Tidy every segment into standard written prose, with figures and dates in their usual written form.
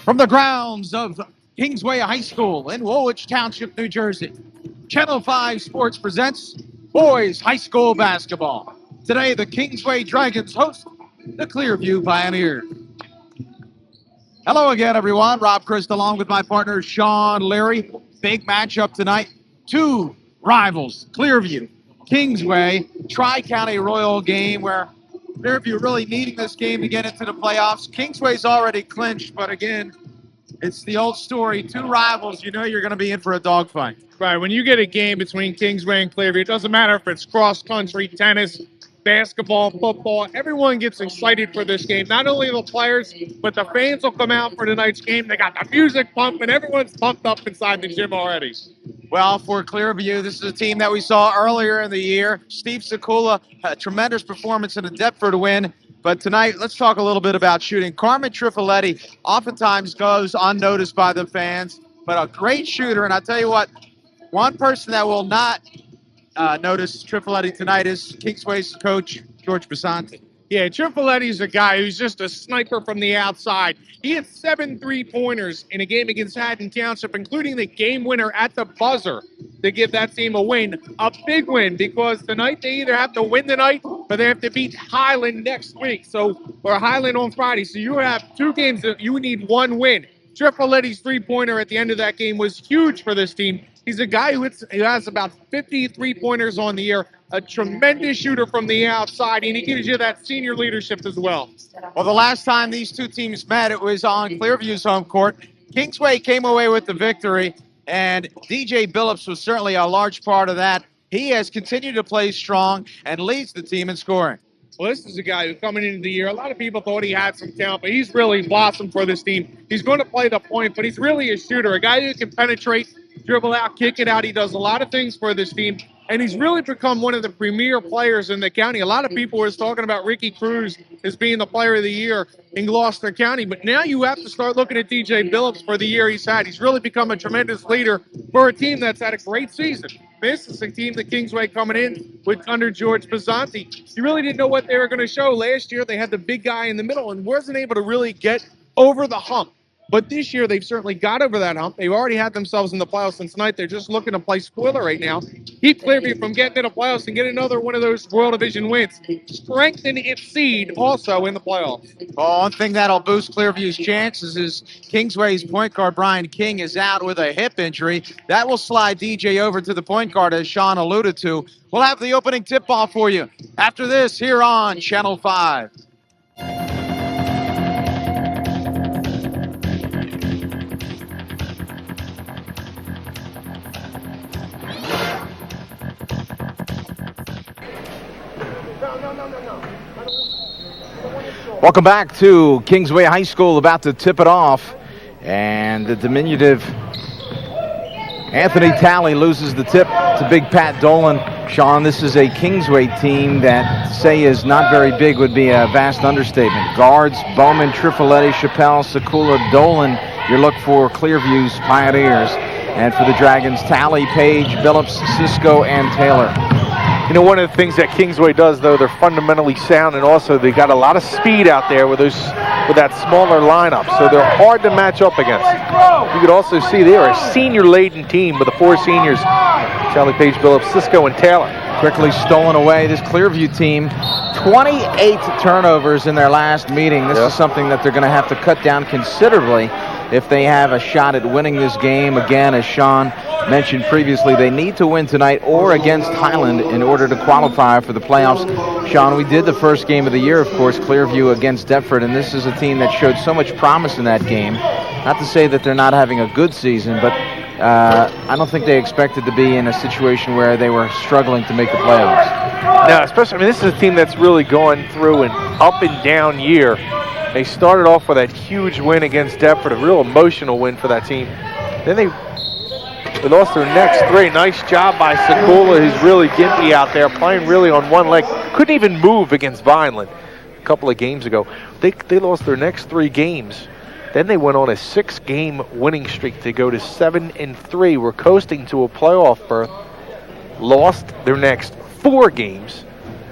From the grounds of Kingsway High School in Woolwich Township, New Jersey, Channel 5 Sports presents Boys High School Basketball. Today, the Kingsway Dragons host the Clearview Pioneers. Hello again, everyone. Rob Christ along with my partner, Sean Leary. Big matchup tonight. Two rivals, Clearview, Kingsway, Tri-County Royal game where Clearview really needing this game to get into the playoffs. Kingsway's already clinched, but again, it's the old story. Two rivals, you know you're going to be in for a dogfight. Right, when you get a game between Kingsway and Clearview, it doesn't matter if it's cross-country, tennis, basketball, football. Everyone gets excited for this game. Not only the players, but the fans will come out for tonight's game. They got the music pumping. Everyone's pumped up inside the gym already. Well, for Clearview, this is a team that we saw earlier in the year. Steve Sekula, a tremendous performance in a Deptford win. But tonight, let's talk a little bit about shooting. Carmen Trifoletti oftentimes goes unnoticed by the fans, but a great shooter. And I'll tell you what, one person that will not notice Trifoletti tonight is Kingsway's coach, George Basanti. Yeah, Trifoletti's a guy who's just a sniper from the outside. He had 7 3-pointers in a game against Haddon Township, including the game winner at the buzzer to give that team a win. A big win, because tonight they either have to win tonight or they have to beat Highland next week. Or Highland on Friday. So you have 2 games that you need 1 win. Trifoletti's 3-pointer at the end of that game was huge for this team. He's a guy who has about 50 3-pointers on the year, a tremendous shooter from the outside, and he gives you that senior leadership as well. Well, the last time these two teams met, it was on Clearview's home court. Kingsway came away with the victory, and DJ Billups was certainly a large part of that. He has continued to play strong and leads the team in scoring. Well, this is a guy who coming into the year, a lot of people thought he had some talent, but he's really blossomed for this team. He's going to play the point, but he's really a shooter, a guy who can penetrate, dribble out, kick it out. He does a lot of things for this team, and he's really become one of the premier players in the county. A lot of people were talking about Ricky Cruz as being the player of the year in Gloucester County, but now you have to start looking at DJ Billups for the year he's had. He's really become a tremendous leader for a team that's had a great season. This is a team that Kingsway coming in with under George Basanti. You really didn't know what they were going to show. Last year, they had the big guy in the middle and wasn't able to really get over the hump. But this year, they've certainly got over that hump. They've already had themselves in the playoffs, and tonight they're just looking to play spoiler right now. Keep Clearview from getting in the playoffs and get another one of those World Division wins. Strengthen its seed also in the playoffs. Well, one thing that'll boost Clearview's chances is Kingsway's point guard, Brian King, is out with a hip injury. That will slide DJ over to the point guard, as Sean alluded to. We'll have the opening tip-off for you after this here on Channel 5. Welcome back to Kingsway High School, about to tip it off, and the diminutive Anthony Talley loses the tip to Big Pat Dolan. Sean, this is a Kingsway team that, say, is not very big would be a vast understatement. Guards, Bowman, Trifoletti, Chappelle, Sekula, Dolan, your look for Clearview's Pioneers. And for the Dragons, Talley, Page, Billups, Cisco, and Taylor. You know, one of the things that Kingsway does, though, they're fundamentally sound, and also they got a lot of speed out there with that smaller lineup, so they're hard to match up against. You could also see they're a senior-laden team with the 4 seniors, Charlie, Page, Billups, Cisco, and Taylor. Quickly stolen away, this Clearview team. 28 turnovers in their last meeting. This is something that they're going to have to cut down considerably if they have a shot at winning this game. Again, as Sean mentioned previously, they need to win tonight or against Highland in order to qualify for the playoffs. Sean, we did the first game of the year, of course, Clearview against Deptford, and this is a team that showed so much promise in that game. Not to say that they're not having a good season, but I don't think they expected to be in a situation where they were struggling to make the playoffs. No, especially, I mean, this is a team that's really gone through an up and down year. They started off with that huge win against Deptford, a real emotional win for that team. Then they lost their next 3. Nice job by Sekula, who's really gimpy out there, playing really on one leg. Couldn't even move against Vineland a couple of games ago. They lost their next 3 games. Then they went on a 6-game winning streak to go to 7-3. We're coasting to a playoff berth. Lost their next 4 games.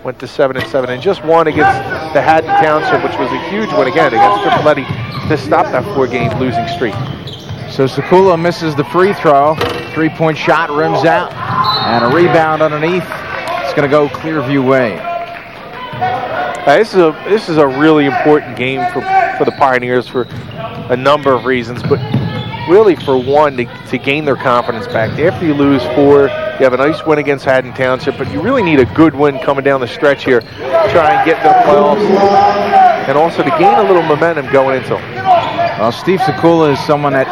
went to 7-7, and just won against the Haddon Township, which was a huge win again against Tripoletti to stop that 4-game losing streak. So Sakula misses the free throw. 3-point shot rims out, and a rebound underneath. It's going to go Clearview way. This is a really important game for the Pioneers for a number of reasons, but really for one, to gain their confidence back. After you lose 4, you have a nice win against Haddon Township, but you really need a good win coming down the stretch here to try and get to the playoffs, and also to gain a little momentum going into them. Well, Steve Sakula is someone that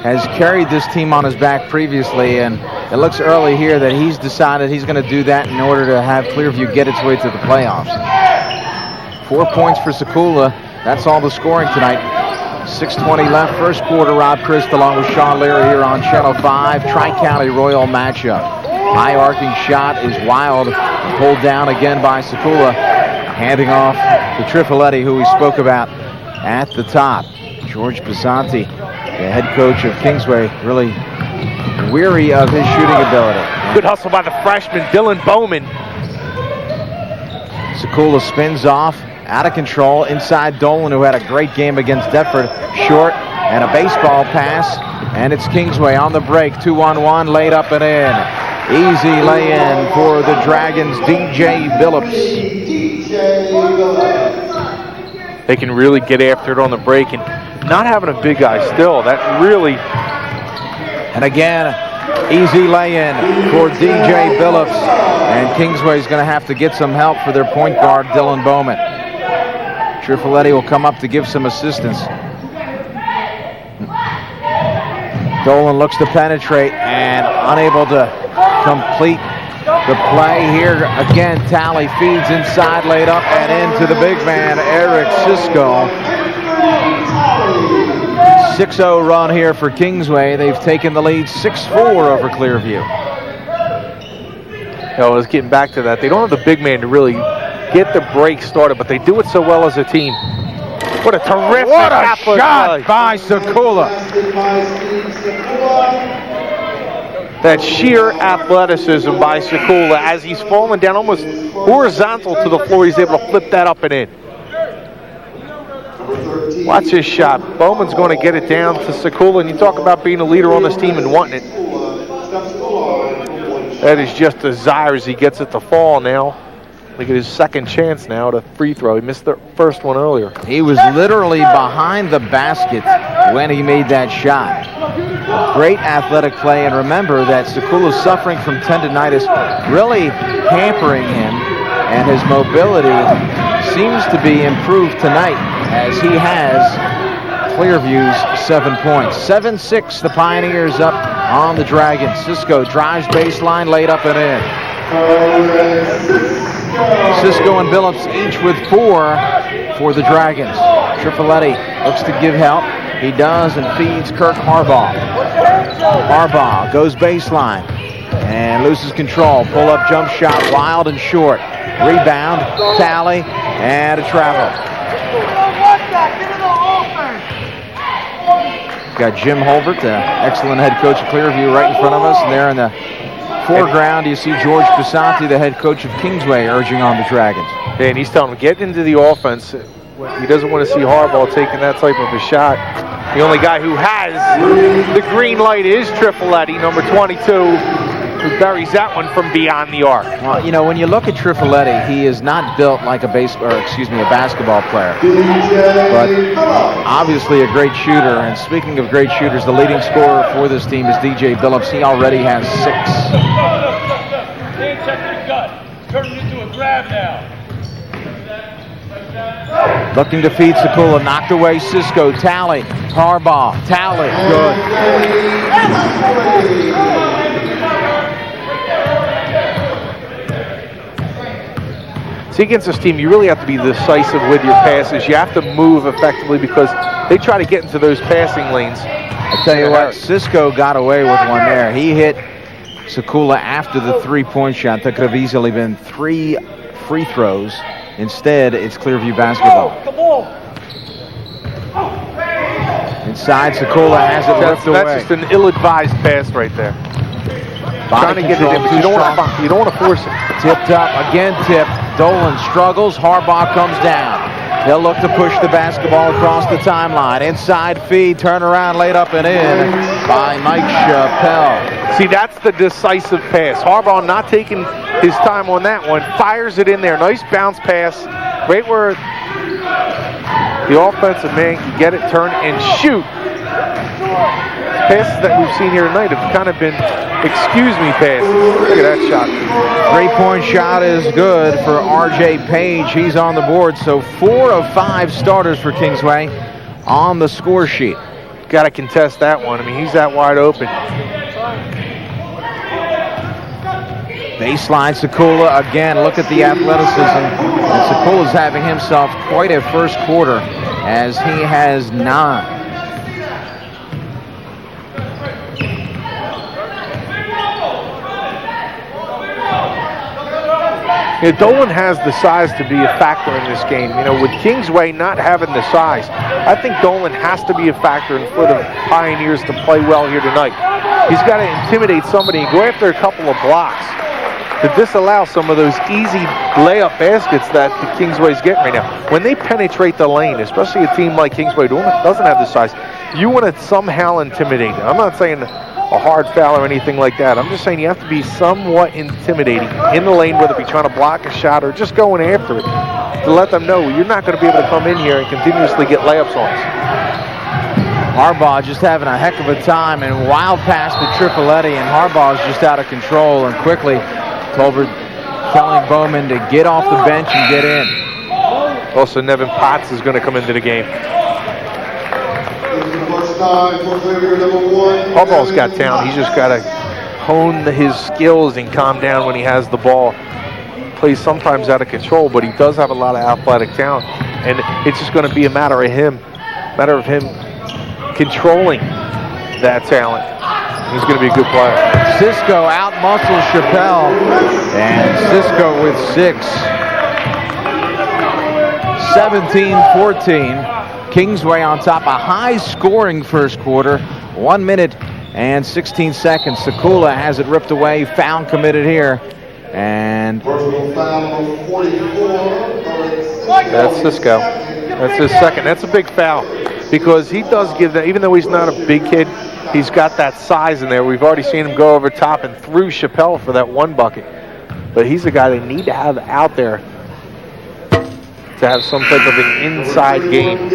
has carried this team on his back previously, and it looks early here that he's decided he's going to do that in order to have Clearview get its way to the playoffs. 4 points for Sakula. That's all the scoring tonight. 6:20 left, first quarter. Rob Christ along with Sean Leary here on Channel 5. Tri-County Royal matchup. High arcing shot is wild. Pulled down again by Sakula. Handing off to Trifoletti, who we spoke about at the top. George Pisanti, the head coach of Kingsway, really weary of his shooting ability. Good hustle by the freshman, Dylan Bowman. Sakula spins off, out of control, inside Dolan, who had a great game against Deptford. Short, and a baseball pass, and it's Kingsway on the break. 2-on-1, laid up and in. Easy lay-in for the Dragons, DJ Billups. They can really get after it on the break, and not having a big guy still, that really... And again, easy lay-in for DJ Billups. And Kingsway's going to have to get some help for their point guard, Dylan Bowman. Trifoletti will come up to give some assistance. Dolan looks to penetrate and unable to complete the play here. Again, Talley feeds inside, laid up and into the big man, Eric Sisko. 6-0 run here for Kingsway. They've taken the lead 6-4 over Clearview. I was getting back to that. They don't have the big man to really get the break started, but they do it so well as a team. What a terrific shot by Sakula. That sheer athleticism by Sakula as he's falling down almost horizontal to the floor. He's able to flip that up and in. Watch his shot. Bowman's going to get it down to Sakula, and you talk about being a leader on this team and wanting it. That is just desire as he gets it to fall now. Look at his second chance now to free throw. He missed the first one earlier. He was literally behind the basket when he made that shot. Great athletic play, and remember that Sakula's suffering from tendonitis, really hampering him, and his mobility seems to be improved tonight as he has Clearview's 7 points. 7-6, the Pioneers up on the Dragons. Sisko drives baseline, laid up and in. Sisko and Billups each with 4 for the Dragons. Trifoletti looks to give help. He does and feeds Kirk Harbaugh. Harbaugh goes baseline and loses control. Pull-up jump shot, wild and short. Rebound, Tally, and a travel. Got Jim Holbert, the excellent head coach of Clearview, right in front of us. And there in the foreground, you see George Pisanti, the head coach of Kingsway, urging on the Dragons. And he's telling him, get into the offense. He doesn't want to see Harbaugh taking that type of a shot. The only guy who has the green light is Trifoletti, number 22, who buries that one from beyond the arc. Well, you know, when you look at Trifoletti, he is not built like a basketball player, but obviously a great shooter. And speaking of great shooters, the leading scorer for this team is DJ Billups. He already has 6. Can't check your gut. Turn it into a grab now. Looking to feed Sakula, knocked away Sisko, Tally, Harbaugh, Tally, good. See, against this team, you really have to be decisive with your passes. You have to move effectively because they try to get into those passing lanes. I tell you what, Sisko got away with one there. He hit Sakula after the 3-point shot. That could have easily been 3 free throws. Instead, it's Clearview basketball. Inside, Sakula has it ripped away. That's just an ill-advised pass right there. Trying to get it in, but you don't want to force it. Tipped up, again tipped. Dolan struggles. Harbaugh comes down. He'll look to push the basketball across the timeline. Inside feed, turn around, laid up and in by Mike Chappelle. See, that's the decisive pass. Harbaugh not taking his time on that one. Fires it in there. Nice bounce pass. Right where the offensive man can get it, turn, and shoot. Passes that we've seen here tonight have kind of been excuse me passes. Look at that shot. 3-point shot is good for R.J. Page. He's on the board, so 4 of 5 starters for Kingsway on the score sheet. Got to contest that one. I mean, he's that wide open. Baseline, Sekula again. Look at the athleticism. And Sekula's having himself quite a first quarter, as he has 9. Yeah, Dolan has the size to be a factor in this game. You know, with Kingsway not having the size, I think Dolan has to be a factor for the Pioneers to play well here tonight. He's got to intimidate somebody and go after a couple of blocks to disallow some of those easy layup baskets that the Kingsway's getting right now. When they penetrate the lane, especially a team like Kingsway doesn't have the size, you want to somehow intimidate them. I'm not saying a hard foul or anything like that. I'm just saying you have to be somewhat intimidating in the lane, whether it be trying to block a shot or just going after it, to let them know you're not going to be able to come in here and continuously get layups on us. Harbaugh just having a heck of a time, and wild pass to Tripoletti, and Harbaugh's just out of control, and quickly Tolbert telling Bowman to get off the bench and get in. Also, Nevin Potts is going to come into the game. Harbaugh's got talent. He's just got to hone his skills and calm down when he has the ball. Plays sometimes out of control, but he does have a lot of athletic talent, and it's just going to be a matter of him controlling that talent. He's going to be a good player. Cisco out-muscles Chappelle, and Cisco with 6. 17-14. Kingsway on top, a high-scoring first quarter. 1 minute and 16 seconds. Sekula has it ripped away. Foul committed here. And that's Cisco. That's his second. That's a big foul because he does give that, even though he's not a big kid, he's got that size in there. We've already seen him go over top and through Chappelle for that one bucket. But he's a guy they need to have out there to have some type of an inside game.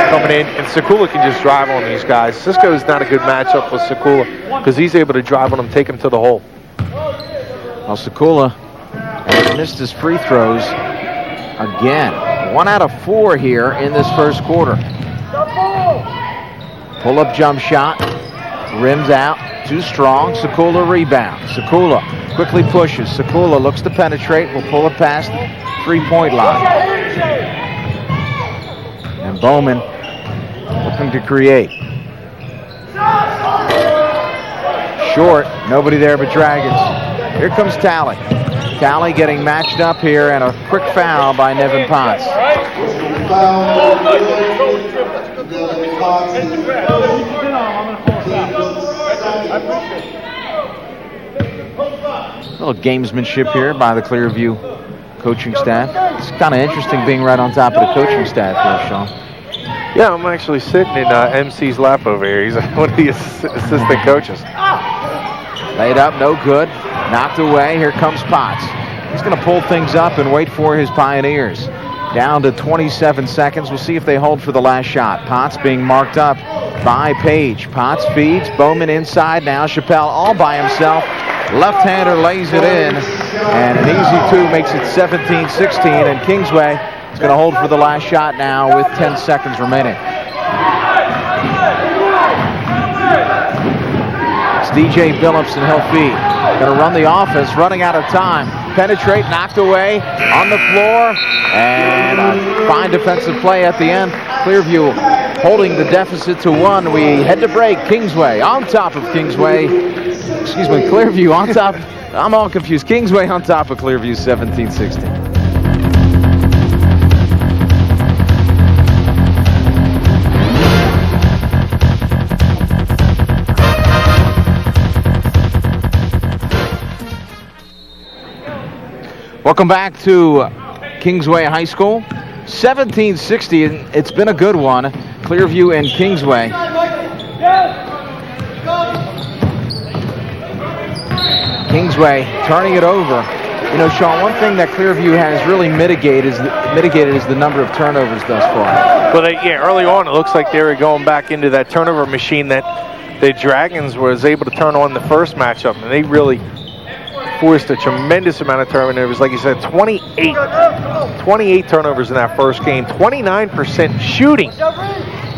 Coming in, and Sekula can just drive on these guys. Cisco is not a good matchup with Sekula because he's able to drive on them, take him to the hole. Well, Sekula has missed his free throws again. 1 out of 4 here in this first quarter. Pull-up jump shot, rims out, too strong. Sekula rebound. Sekula quickly pushes. Sekula looks to penetrate. Will pull it past the 3-point line. And Bowman looking to create. Short. Nobody there but Dragons. Here comes Talley. Talley getting matched up here, and a quick foul by Nevin Potts. A little gamesmanship here by the Clearview coaching staff. It's kind of interesting being right on top of the coaching staff here, Sean. Yeah, I'm actually sitting in MC's lap over here. He's one of the assistant coaches. Laid up, no good. Knocked away. Here comes Potts. He's going to pull things up and wait for his Pioneers. Down to 27 seconds. We'll see if they hold for the last shot. Potts being marked up by Page. Potts feeds. Bowman inside now. Chappelle all by himself. Left-hander lays it in. And an easy 2 makes it 17-16. And Kingsway is going to hold for the last shot now with 10 seconds remaining. It's DJ Billups and he'll feed. Going to run the offense, running out of time. Penetrate, knocked away on the floor, and a fine defensive play at the end. Clearview holding the deficit to 1. We head to break. Kingsway on top of Kingsway. Excuse me, Clearview on top. I'm all confused. Kingsway on top of Clearview, 17-16. Welcome back to Kingsway High School. 17-60. It's been a good one. Clearview and Kingsway. Kingsway turning it over. You know, Sean, one thing that Clearview has really mitigated is the number of turnovers thus far. Well, early on it looks like they were going back into that turnover machine that the Dragons was able to turn on the first matchup, and they really forced a tremendous amount of turnovers. Like you said, 28 turnovers in that first game, 29% shooting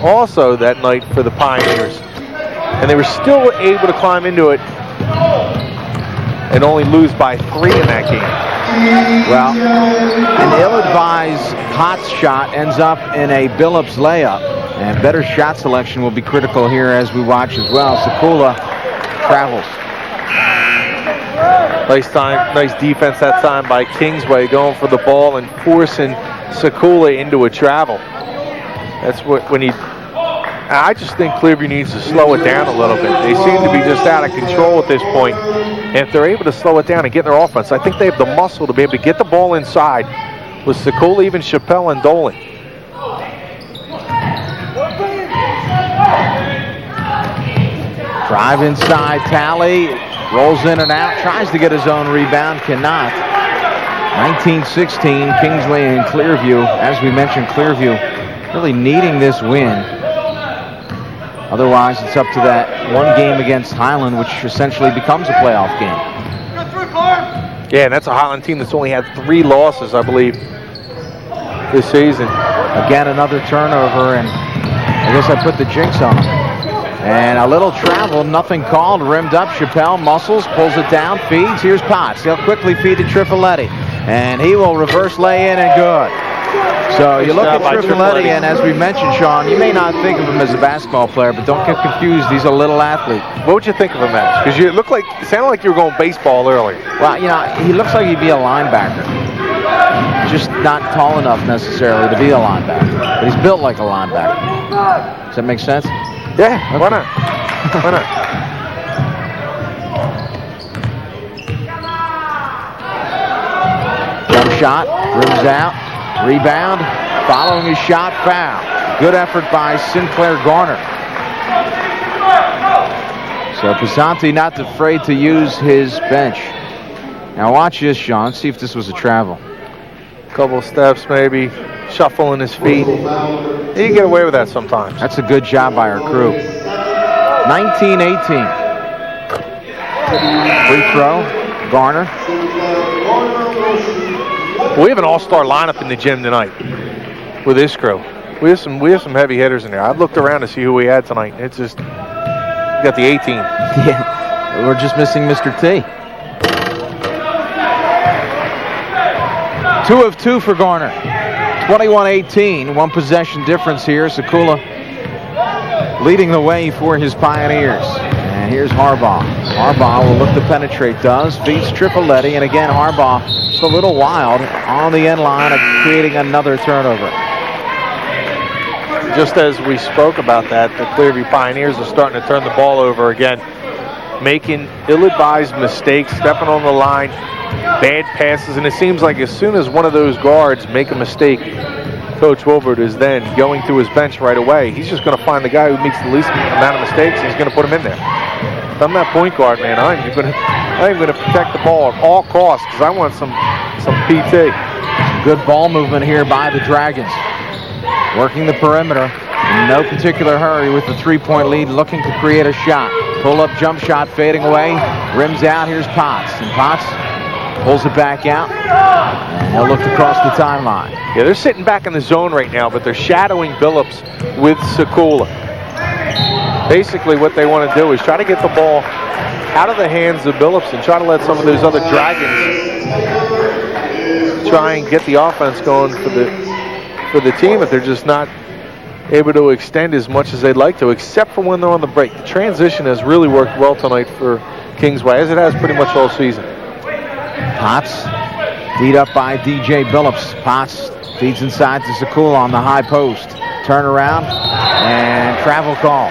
also that night for the Pioneers. And they were still able to climb into it and only lose by 3 in that game. Well, an ill-advised Potts shot ends up in a Billups layup, and better shot selection will be critical here as we watch as well. Sekula travels. Nice defense that time by Kingsway, going for the ball and forcing Sekula into a travel. That's when I just think Clearview needs to slow it down a little bit. They seem to be just out of control at this point. And if they're able to slow it down and get their offense, I think they have the muscle to be able to get the ball inside with Sekula, even Chappelle, and Dolan. Drive inside, Talley rolls in and out, tries to get his own rebound, cannot. 19-16, Kingsway and Clearview. As we mentioned, Clearview really needing this win. Otherwise, it's up to that one game against Highland, which essentially becomes a playoff game. Yeah, and that's a Highland team that's only had 3 losses, I believe, this season. Again, another turnover, and I guess I put the jinx on him. And a little travel, nothing called, rimmed up. Chappelle muscles, pulls it down, feeds. Here's Potts. He'll quickly feed to Trifoletti, and he will reverse lay in and good. So you look at Trifoletti, and as we mentioned, Sean, you may not think of him as a basketball player, but don't get confused. He's a little athlete. What would you think of him as? Because it sounded like you were going baseball earlier. Well, you know, he looks like he'd be a linebacker. Just not tall enough necessarily to be a linebacker, but he's built like a linebacker. Does that make sense? Yeah, okay. Why not? Why not? Jump shot, rims out, rebound, following his shot, foul. Good effort by Sinclair Garner. So Pisanti not afraid to use his bench. Now watch this, Sean. See if this was a travel. Couple of steps, maybe shuffling his feet. You can get away with that sometimes. That's a good job by our crew. 19-18. Free throw, Garner. We have an all-star lineup in the gym tonight with this crew. We have some heavy hitters in there. I've looked around to see who we had tonight. It's just, we got the A-team. Yeah, we're just missing Mr. T. 2 of 2 for Garner. 21-18, 1 possession difference here. Sekula leading the way for his Pioneers. And here's Harbaugh. Harbaugh will look to penetrate, does, feeds Trifoletti, and again Harbaugh just a little wild on the end line of creating another turnover. Just as we spoke about that, the Clearview Pioneers are starting to turn the ball over again, making ill-advised mistakes, stepping on the line, bad passes, and it seems like as soon as one of those guards make a mistake, Coach Wilbert is then going to his bench right away. He's just going to find the guy who makes the least amount of mistakes, and he's going to put him in there. If I'm that point guard, man, I'm going to protect the ball at all costs because I want some PT. Good ball movement here by the Dragons. Working the perimeter in no particular hurry with the 3-point lead, looking to create a shot. Pull-up jump shot fading away. Rims out. Here's Potts. And Potts pulls it back out. And he'll look to cross the timeline. Yeah, they're sitting back in the zone right now, but they're shadowing Billups with Sekula. Basically what they want to do is try to get the ball out of the hands of Billups and try to let some of those other Dragons try and get the offense going for the team, but they're just not able to extend as much as they'd like to, except for when they're on the break. The transition has really worked well tonight for Kingsway, as it has pretty much all season. Potts, feed up by DJ Billups. Potts feeds inside to Sekula on the high post. Turn around and travel call.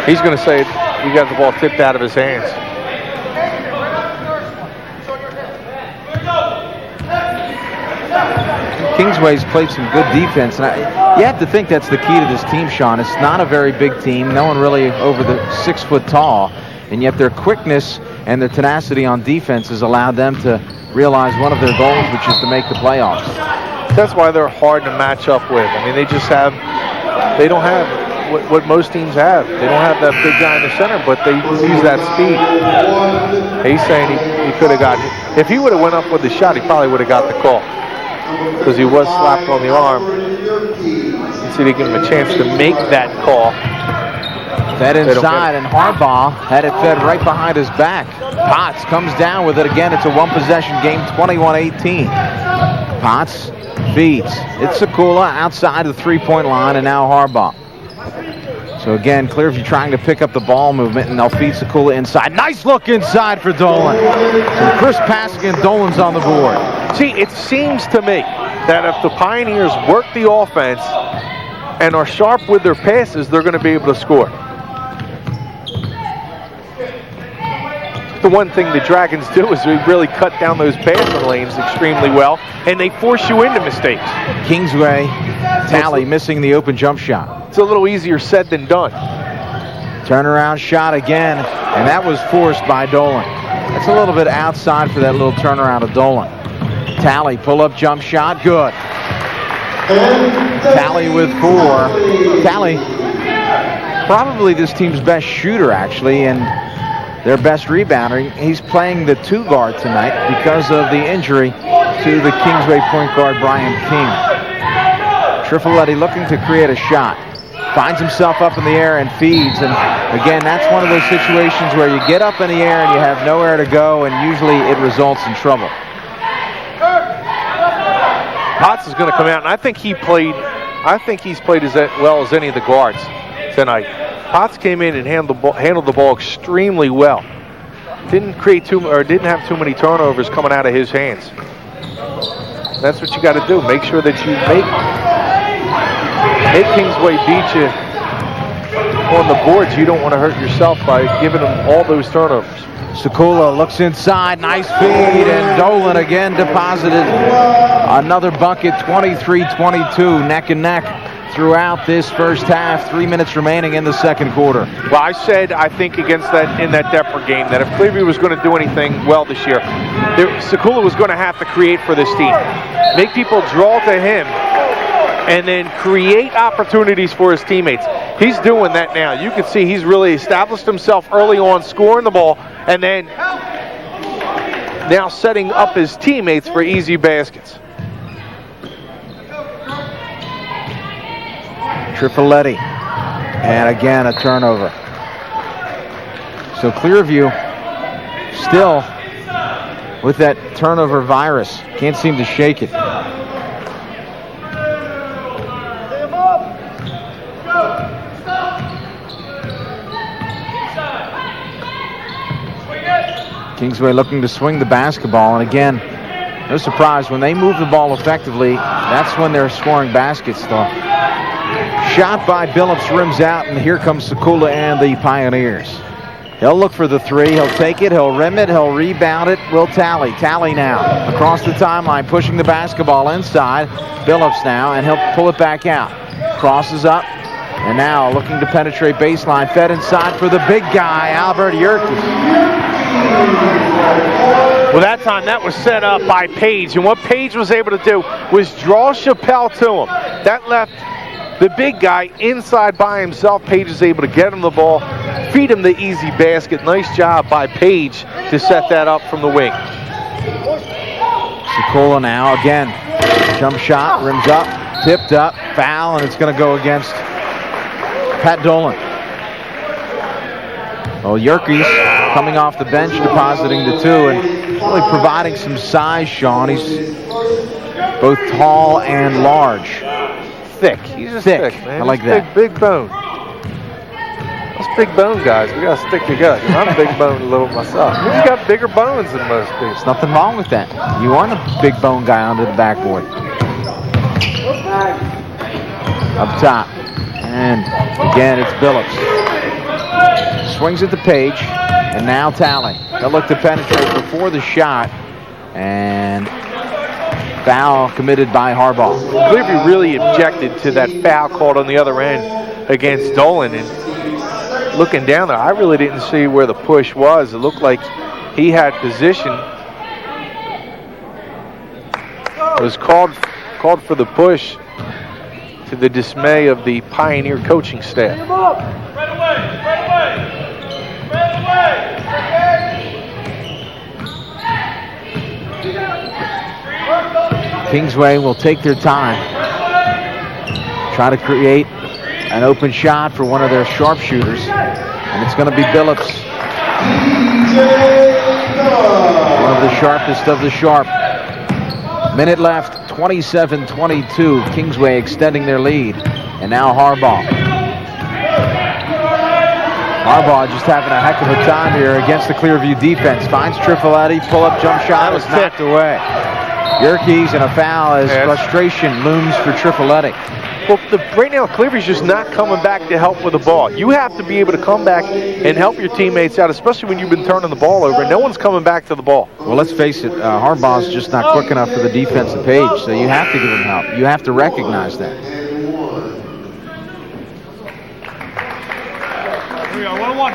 He's going to say he got the ball tipped out of his hands. Kingsway's played some good defense, and you have to think that's the key to this team, Sean. It's not a very big team. No one really over the 6 foot tall, and yet their quickness and their tenacity on defense has allowed them to realize one of their goals, which is to make the playoffs. That's why they're hard to match up with. I mean, they don't have what most teams have. They don't have that big guy in the center, but they use that speed. He's saying he could have gotten, if he would have went up with the shot, he probably would have got the call, because he was slapped on the arm. You see, they give him a chance to make that call. Fed inside, and Harbaugh had it fed right behind his back. Potts comes down with it again. It's a one-possession game, 21-18. Potts feeds. It's Sekula outside the three-point line, and now Harbaugh. So again, Clearview trying to pick up the ball movement, and they'll feed Sekula inside. Nice look inside for Dolan. And Chris Paskin, Dolan's on the board. See, it seems to me that if the Pioneers work the offense and are sharp with their passes, they're going to be able to score. The one thing the Dragons do is they really cut down those passing lanes extremely well, and they force you into mistakes. Kingsway, Tally missing the open jump shot. It's a little easier said than done. Turnaround shot again, and that was forced by Dolan. That's a little bit outside for that little turnaround of Dolan. Tally, pull-up jump shot, good. Tally with 4. Tally, probably this team's best shooter, actually, and their best rebounder. He's playing the 2 guard tonight because of the injury to the Kingsway point guard, Brian King. Trifoletti looking to create a shot. Finds himself up in the air and feeds. And again, that's one of those situations where you get up in the air and you have nowhere to go, and usually it results in trouble. Potts is going to come out, and I think he's played as well as any of the guards tonight. Potts came in and handled the ball extremely well. Didn't have too many turnovers coming out of his hands. That's what you got to do. Make sure that you make Kingsway beat you on the boards. You don't want to hurt yourself by giving them all those turnovers. Sekula looks inside, nice feed, and Dolan again deposited another bucket, 23-22, neck and neck throughout this first half. 3 minutes remaining in the second quarter. Well, I said, I think in that Deptford game, that if Clearview was going to do anything well this year, Sekula was going to have to create for this team. Make people draw to him, and then create opportunities for his teammates. He's doing that now. You can see he's really established himself early on, scoring the ball, and then now setting up his teammates for easy baskets. Trifoletti, and again a turnover. So Clearview still with that turnover virus. Can't seem to shake it. Kingsway looking to swing the basketball, and again, no surprise, when they move the ball effectively, that's when they're scoring baskets. The shot by Billups rims out, and here comes Sekula and the Pioneers. He'll look for the 3, he'll take it, he'll rim it, he'll rebound it, will Tally. Tally now, across the timeline, pushing the basketball inside. Billups now, and he'll pull it back out. Crosses up, and now looking to penetrate baseline, fed inside for the big guy, Albert Yerkes. Well, that time that was set up by Page, and what Page was able to do was draw Chappelle to him. That left the big guy inside by himself. Page is able to get him the ball, feed him the easy basket. Nice job by Page to set that up from the wing. Sekula now again. Jump shot, rims up, tipped up, foul, and it's going to go against Pat Dolan. Well, Yerkes coming off the bench, depositing the 2, and really providing some size, Sean. He's both tall and large. Thick. He's just thick, man. I like that. Big bone. Us big bone guys, we got to stick together. I'm big bone a little myself. He's got bigger bones than most people. There's nothing wrong with that. You aren't a big bone guy under the backboard. Up top. And again, it's Billups. Swings at the Page, and now Tally. They'll look to penetrate before the shot, and Foul committed by Harbaugh. Clearview really objected to that foul called on the other end against Dolan. And looking down there, I really didn't see where the push was. It looked like he had position. It was called for the push, to the dismay of the Pioneer coaching staff. Kingsway will take their time, try to create an open shot for one of their sharpshooters, and it's going to be Billups, one of the sharpest of the sharp. Minute left, 27-22. Kingsway extending their lead, and now Harbaugh. Harbaugh just having a heck of a time here against the Clearview defense. Finds Trifoletti, pull-up jump shot was knocked away. Yerkes and a foul as frustration looms for Trifoletti. Well, right now, Clearview's just not coming back to help with the ball. You have to be able to come back and help your teammates out, especially when you've been turning the ball over, and no one's coming back to the ball. Well, let's face it, Harbaugh's just not quick enough for the defensive page, so you have to give him help. You have to recognize that. Here we go, 1-1.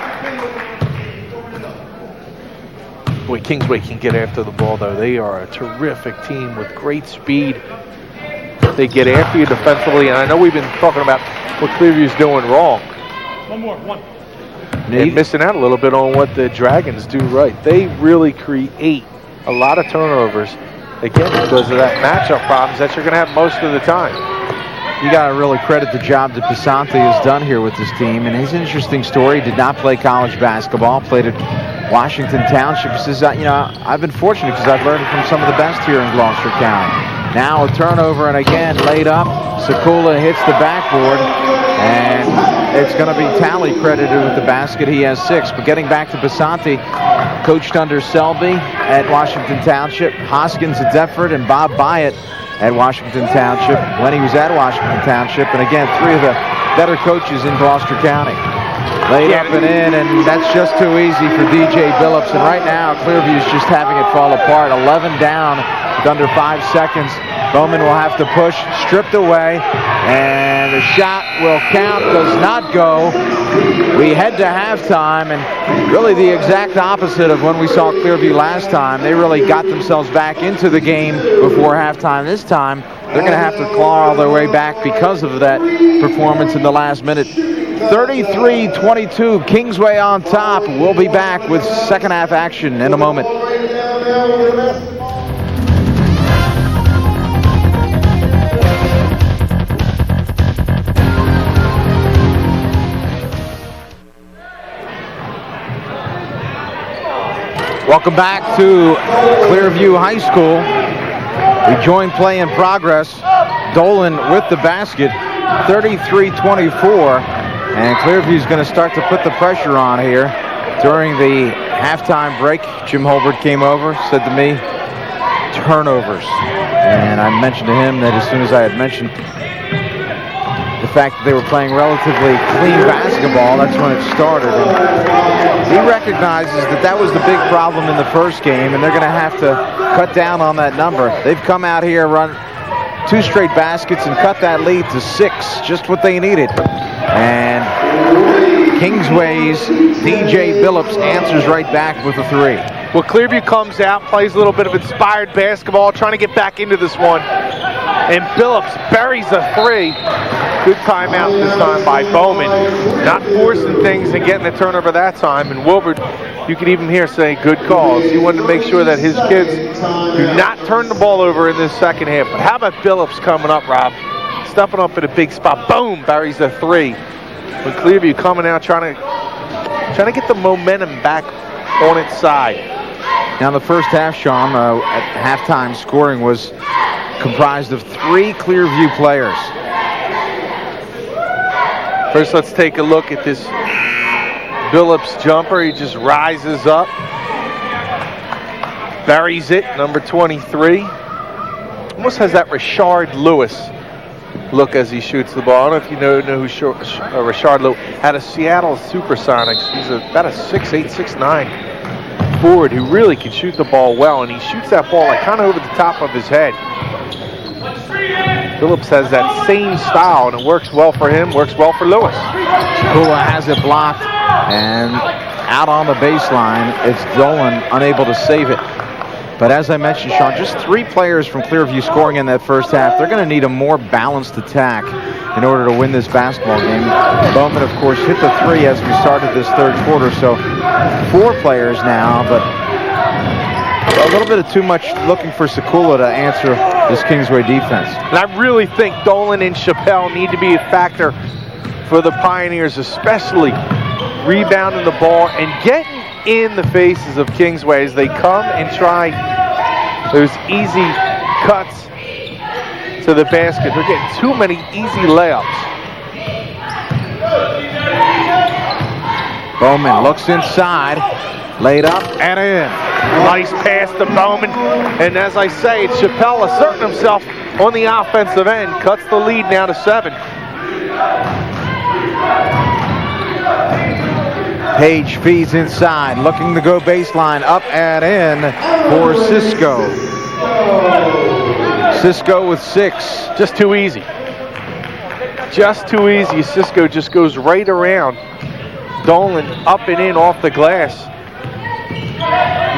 Boy, Kingsway can get after the ball, though. They are a terrific team with great speed. They get after you defensively, and I know we've been talking about what Clearview's doing wrong. One. And missing out a little bit on what the Dragons do right. They really create a lot of turnovers, again, because of that matchup problems that you're going to have most of the time. You got to really credit the job that Pisante has done here with this team, and his interesting story, did not play college basketball, played at Washington Township. He says, I've been fortunate because I've learned from some of the best here in Gloucester County. Now a turnover, and again laid up. Sakula hits the backboard, and it's going to be Talley credited with the basket. He has 6. But getting back to Pisante, coached under Selby at Washington Township, Hoskins at Deptford, and Bob Byatt at Washington Township when he was at Washington Township. And again, 3 of the better coaches in Gloucester County. Laid up and in, and that's just too easy for DJ Billups. And right now, Clearview's just having it fall apart. 11 down with under 5 seconds. Bowman will have to push, stripped away, and the shot will count, does not go. We head to halftime, and really the exact opposite of when we saw Clearview last time. They really got themselves back into the game before halftime. This time, they're going to have to claw all their way back because of that performance in the last minute. 33-22, Kingsway on top. We'll be back with second half action in a moment. Welcome back to Clearview High School. We join play in progress. Dolan with the basket, 33-24. And Clearview's going to start to put the pressure on here. During the halftime break, Jim Holbert came over, said to me, turnovers. And I mentioned to him that as soon as I had mentioned the fact that they were playing relatively clean basketball, that's when it started. And he recognizes that that was the big problem in the first game, and they're going to have to cut down on that number. They've come out here, run 2 straight baskets, and cut that lead to 6, just what they needed. And Kingsway's DJ Billups answers right back with a 3. Well, Clearview comes out, plays a little bit of inspired basketball, trying to get back into this one. And Billups buries a 3. Good timeout this time by Bowman. Not forcing things and getting the turnover that time. And Wilbert, you could even hear say good calls. He wanted to make sure that his kids do not turn the ball over in this second half. But how about Billups coming up, Rob? Stepping up at a big spot. Boom! Buries a 3. When Clearview coming out trying to get the momentum back on its side. Now the first half, Sean, at halftime scoring was comprised of 3 Clearview players. First, let's take a look at this Billups jumper. He just rises up, buries it, number 23. Almost has that Rashard Lewis look as he shoots the ball. I don't know if you know who Rashard Lewis had a Seattle Supersonics. He's about a 6'8", 6'9" forward who really can shoot the ball well, and he shoots that ball like kind of over the top of his head. Phillips has that same style, and it works well for him, works well for Lewis. Kula has it blocked, and out on the baseline, it's Dolan unable to save it. But as I mentioned, Sean, just 3 players from Clearview scoring in that first half. They're going to need a more balanced attack in order to win this basketball game. Bowman, of course, hit the 3 as we started this third quarter, so 4 players now, but a little bit of too much looking for Sekula to answer this Kingsway defense. And I really think Dolan and Chappelle need to be a factor for the Pioneers, especially rebounding the ball and getting in the faces of Kingsway as they come and try those easy cuts to the basket. They're getting too many easy layups. Bowman looks inside, laid up and in. Nice pass to Bowman. And as I say, Chappelle asserting himself on the offensive end, cuts the lead now to 7. Page feeds inside, looking to go baseline, up and in for Cisco. Cisco with 6. Just too easy. Just too easy. Cisco just goes right around Dolan, up and in off the glass.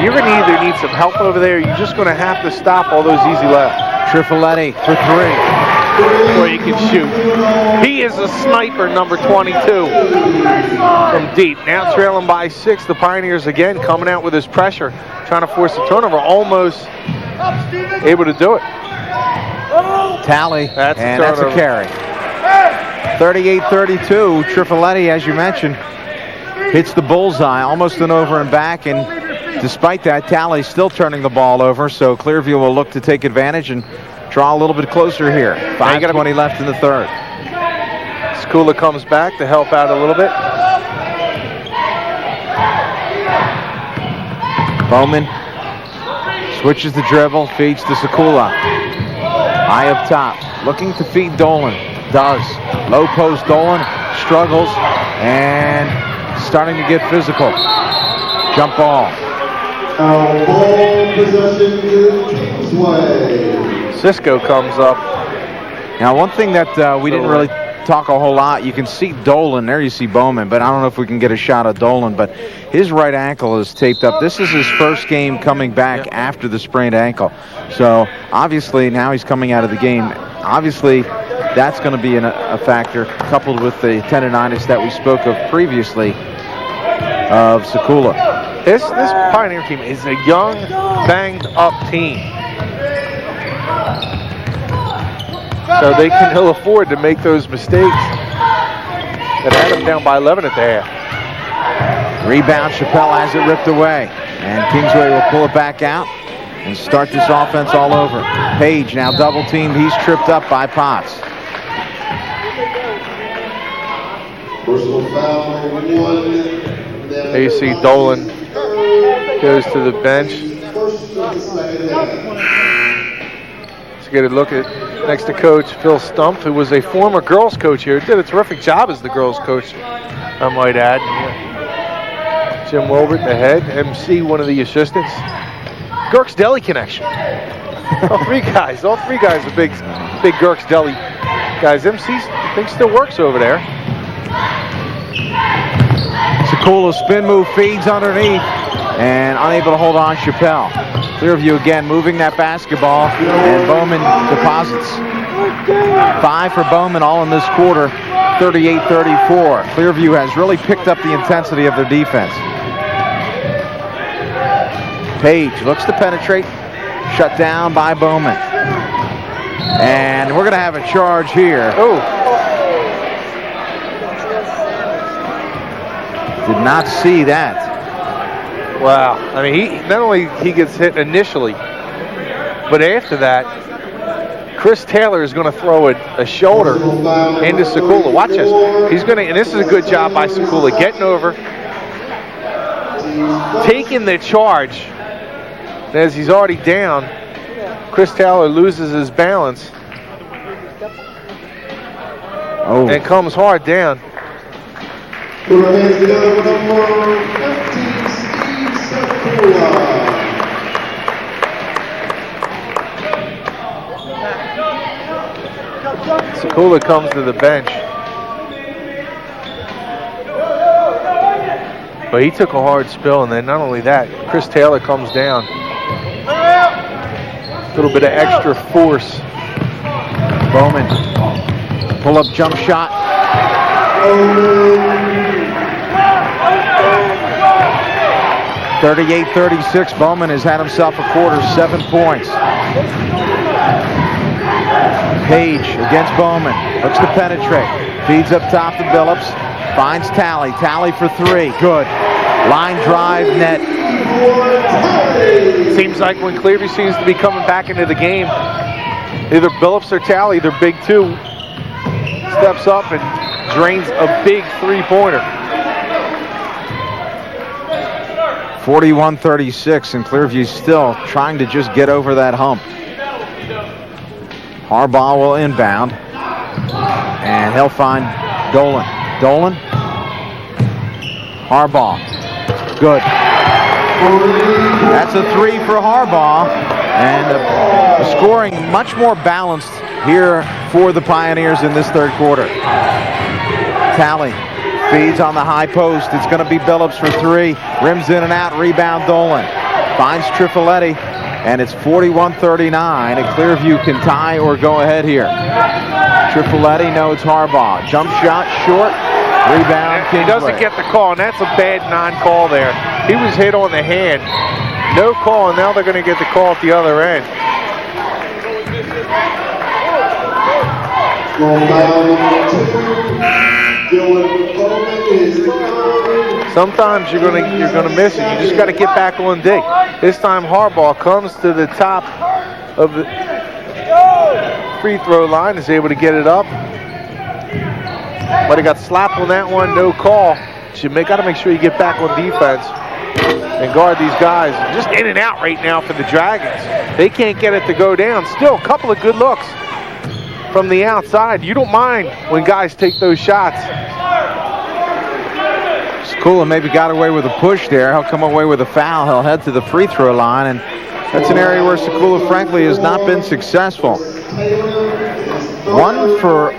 You're going to either need some help over there, or you're just going to have to stop all those easy layups. Trifoletti for 3. Where he can shoot. He is a sniper, number 22 from deep. Now trailing by 6. The Pioneers again coming out with his pressure, trying to force a turnover. Almost able to do it. Tally, That's a carry. 38-32. Trifoletti, as you mentioned, hits the bullseye, almost an over and back, and despite that, Tally still turning the ball over, so Clearview will look to take advantage and draw a little bit closer here. 5:20 left in the third. Sekula comes back to help out a little bit. Bowman switches the dribble, feeds to Sekula. High up top, looking to feed Dolan. Does. Low post Dolan, struggles, and starting to get physical. Jump ball. Ball possession to Kingsway. Cisco comes up. Now, one thing that we didn't really talk a whole lot, you can see Dolan, there you see Bowman, but I don't know if we can get a shot of Dolan, but his right ankle is taped up. This is his first game coming back after the sprained ankle. So, obviously, now he's coming out of the game. Obviously, that's going to be a factor, coupled with the tendonitis that we spoke of previously of Sekula. This Pioneer team is a young, banged-up team. So they can ill afford to make those mistakes that had them down by 11 at the half. Rebound, Chappelle has it ripped away. And Kingsway will pull it back out and start this offense all over. Page now double teamed. He's tripped up by Potts. Personal foul, 1. There you see Dolan goes to the bench. First of the second half. Let's get a look at next to Coach Phil Stump, who was a former girls coach here. Did a terrific job as the girls coach, I might add. Jim Wilbert, the head. MC, one of the assistants. Girk's Deli connection. All three guys are big Girk's Deli guys. MC, I think, still works over there. Sekula spin move, feeds underneath, and unable to hold on Chappelle. Clearview again moving that basketball, and Bowman deposits. 5 for Bowman all in this quarter, 38-34. Clearview has really picked up the intensity of their defense. Page looks to penetrate, shut down by Bowman. And we're going to have a charge here. Oh. Did not see that. Wow. I mean, not only he gets hit initially, but after that, Chris Taylor is going to throw a shoulder into Sekula. Watch this. He's going to, and this is a good job by Sekula, getting over, taking the charge. As he's already down, Chris Taylor loses his balance and comes hard down. Sekula comes to the bench. But he took a hard spill, and then not only that, Chris Taylor comes down. A little bit of extra force. Bowman, pull-up jump shot. 38-36. Bowman has had himself a quarter, 7 points. Page against Bowman. Looks to penetrate. Feeds up top to Billups. Finds Talley. Talley for 3. Good. Line drive, net. Seems like when Clearview seems to be coming back into the game, either Billups or Talley, their big two, steps up and drains a big three-pointer. 41-36, and Clearview still trying to just get over that hump. Harbaugh will inbound, and he'll find Dolan. Dolan. Harbaugh. Good. That's a 3 for Harbaugh, and scoring much more balanced here for the Pioneers in this third quarter. Talley feeds on the high post. It's going to be Billups for 3. Rims in and out. Rebound Dolan. Finds Trifoletti, and it's 41-39. And Clearview can tie or go ahead here. Trifoletti notes Harbaugh. Jump shot short. Rebound Kingsway. He doesn't get the call, and that's a bad non-call there. He was hit on the hand. No call, and now they're going to get the call at the other end. Sometimes you're gonna miss it. You just got to get back on D. This time Harbaugh comes to the top of the free throw line, is able to get it up. But he got slapped on that one, no call. You got to make sure you get back on defense and guard these guys. Just in and out right now for the Dragons. They can't get it to go down. Still a couple of good looks from the outside. You don't mind when guys take those shots. Sekula maybe got away with a push there. He'll come away with a foul. He'll head to the free throw line, and that's an area where Sekula, frankly, has not been successful. 1 for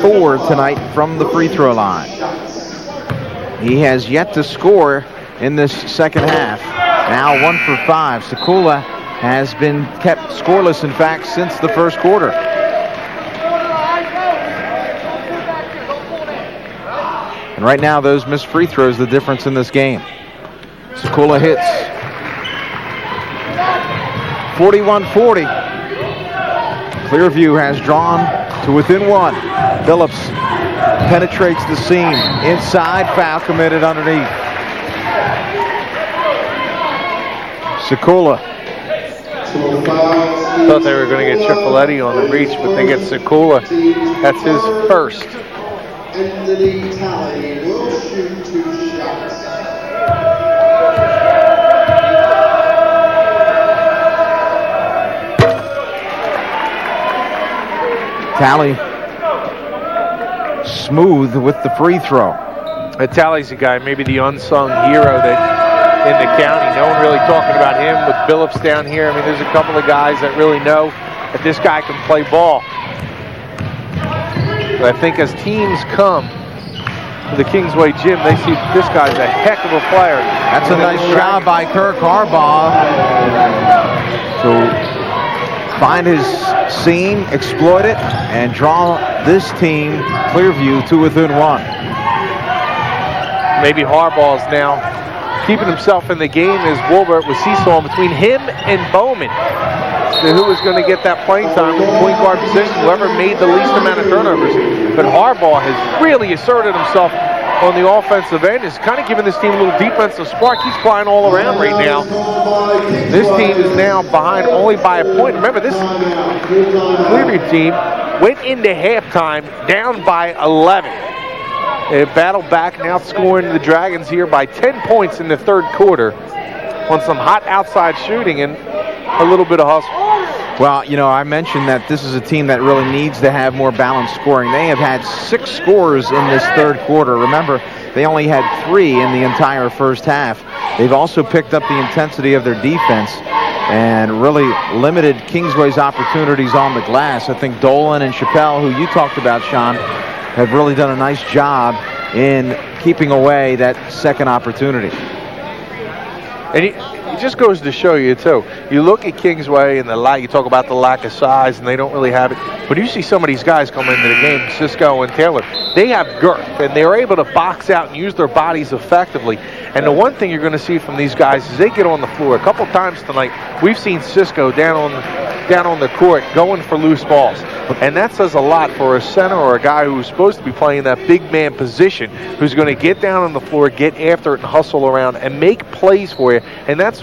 4 tonight from the free throw line. He has yet to score in this second half. Now 1 for 5. Sekula has been kept scoreless, in fact, since the first quarter. And right now, those missed free throws, the difference in this game. Sekula hits. 41-40. Clearview has drawn to within 1. Billups penetrates the seam. Inside, foul committed underneath. Sekula. Thought they were going to get Trifoletti on the reach, but they get Sekula. That's his first. Anthony Talley will shoot 2 shots. Talley smooth with the free throw. Talley's a guy, maybe the unsung hero that in the county. No one really talking about him with Billups down here. I mean, there's a couple of guys that really know that this guy can play ball. But I think as teams come to the Kingsway gym, they see this guy's a heck of a player. That's a nice job by Kirk Harbaugh to find his seam, exploit it, and draw this team, Clearview, to within 1. Maybe Harbaugh's now keeping himself in the game as Woolwich was seesawing between him and Bowman. So who was going to get that playing time in the point guard position, whoever made the least amount of turnovers. But Harbaugh has really asserted himself on the offensive end, is kind of giving this team a little defensive spark. He's flying all around right now. This team is now behind only by a point. Remember, this Clearview team went into halftime down by 11. They battled back and outscoring the Dragons here by 10 points in the third quarter on some hot outside shooting and a little bit of hustle. Well, you know, I mentioned that this is a team that really needs to have more balanced scoring. They have had 6 scores in this third quarter. Remember, they only had 3 in the entire first half. They've also picked up the intensity of their defense. and really limited Kingsway's opportunities on the glass. I think Dolan and Chappelle, who you talked about, Sean, have really done a nice job in keeping away that second opportunity. And it just goes to show you, too. You look at Kingsway and you talk about the lack of size, and they don't really have it. But you see some of these guys come into the game, Cisco and Taylor. They have girth, and they're able to box out and use their bodies effectively. And the one thing you're going to see from these guys is they get on the floor. A couple times tonight, we've seen Cisco down on the court going for loose balls. And that says a lot for a center or a guy who's supposed to be playing that big man position, who's going to get down on the floor, get after it, and hustle around and make plays for you. And that's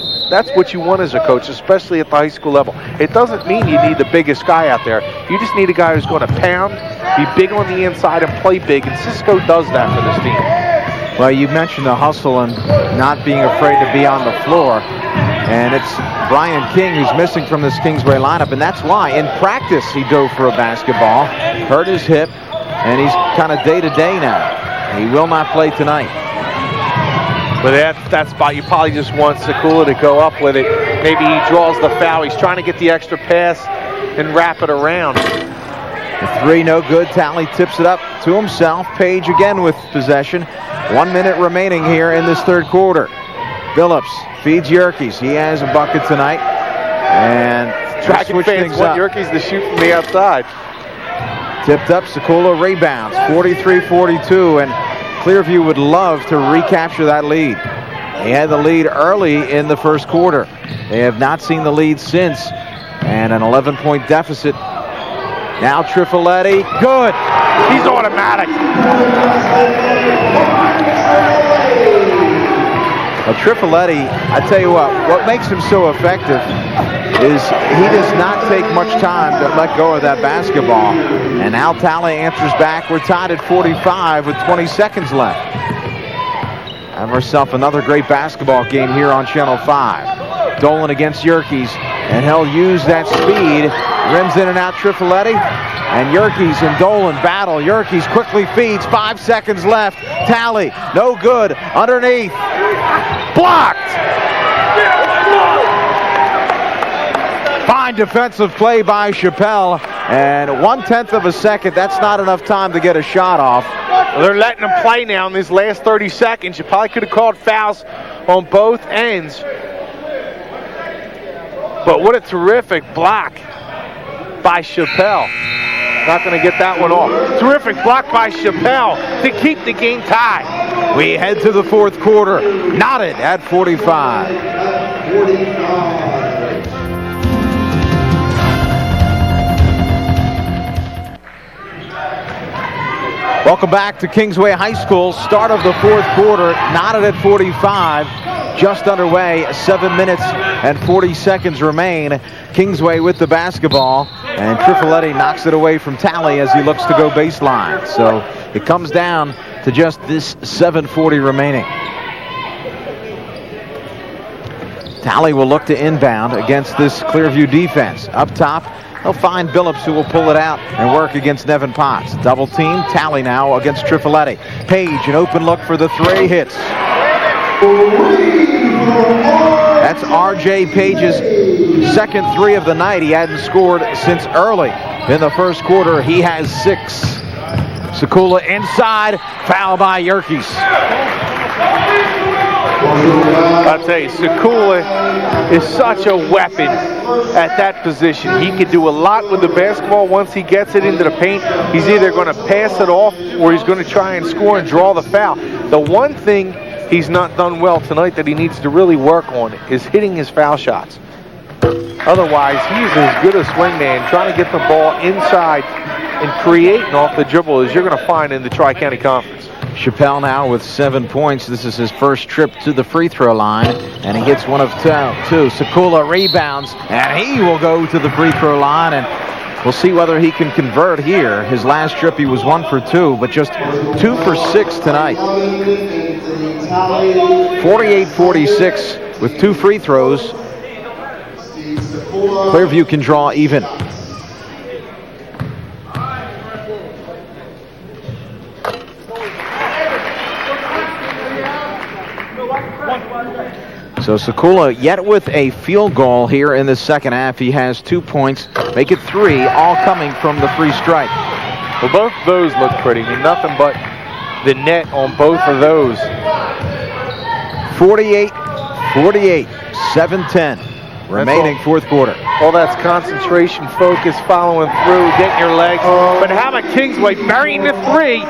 what you want as a coach, especially at the high school level. It doesn't mean you need the biggest guy out there. You just need a guy who's going to pound, be big on the inside, and play big. And Cisco does that for this team. Well, you mentioned the hustle and not being afraid to be on the floor. And it's Brian King who's missing from this Kingsway lineup, and that's why in practice he dove for a basketball, hurt his hip, and he's kind of day-to-day now. He will not play tonight. But that spot, you probably just want Sekula to go up with it. Maybe he draws the foul. He's trying to get the extra pass and wrap it around. The three no good. Talley tips it up to himself. Page again with possession. 1 minute remaining here in this third quarter. Phillips feeds Yerkes. He has a bucket tonight. And Track and fans want Yerkes to shoot from the outside. Tipped up, Sekula rebounds, 43-42, and Clearview would love to recapture that lead. They had the lead early in the first quarter. They have not seen the lead since, and an 11-point deficit. Now Trifoletti, good. He's automatic. Well, Trifoletti, I tell you what makes him so effective is he does not take much time to let go of that basketball. And now Talley answers back. We're tied at 45 with 20 seconds left. Have ourselves another great basketball game here on Channel 5. Dolan against Yerkes, and he'll use that speed. Rims in and out Trifoletti, and Yerkes and Dolan battle. Yerkes quickly feeds, 5 seconds left. Talley, no good, underneath. Blocked! Fine defensive play by Chappelle, and 1/10 of a second. That's not enough time to get a shot off. Well, they're letting them play now in these last 30 seconds. You probably could have called fouls on both ends. But what a terrific block by Chappelle. Not going to get that one off. Terrific block by Chappelle to keep the game tied. We head to the fourth quarter. Knotted at 45. Welcome back to Kingsway High School. Start of the fourth quarter. Knotted at 45. Just underway. 7 minutes and 40 seconds remain. Kingsway with the basketball. And Trifoletti knocks it away from Talley as he looks to go baseline. So it comes down to just this 7:40 remaining. Talley will look to inbound against this Clearview defense. Up top, they'll find Billups, who will pull it out and work against Nevin Potts. Double team, Talley now against Trifoletti. Page, an open look for the three, hits. That's R.J. Page's second three of the night. He hadn't scored since early in the first quarter. He has 6. Sekula inside, foul by Yerkes. I'll tell you, Sekula is such a weapon at that position. He can do a lot with the basketball once he gets it into the paint. He's either going to pass it off or he's going to try and score and draw the foul. The one thing he's not done well tonight that he needs to really work on is hitting his foul shots. Otherwise, he's as good a swingman trying to get the ball inside and creating off the dribble as you're going to find in the Tri-County Conference. Chappelle now with 7 points. This is his first trip to the free throw line, and he gets one of two. Sekula rebounds, and he will go to the free throw line, and we'll see whether he can convert here. His last trip he was 1 for 2, but just 2 for 6 tonight. 48-46 with 2 free throws. Clearview can draw even. So Sekula yet with a field goal here in the second half. He has 2 points, make it 3, all coming from the free strike. Well, both those look pretty. I mean, nothing but the net on both of those. 48-48, 7-10 remaining fourth quarter. All that's concentration, focus, following through, getting your legs. But how about Kingsway burying the 3?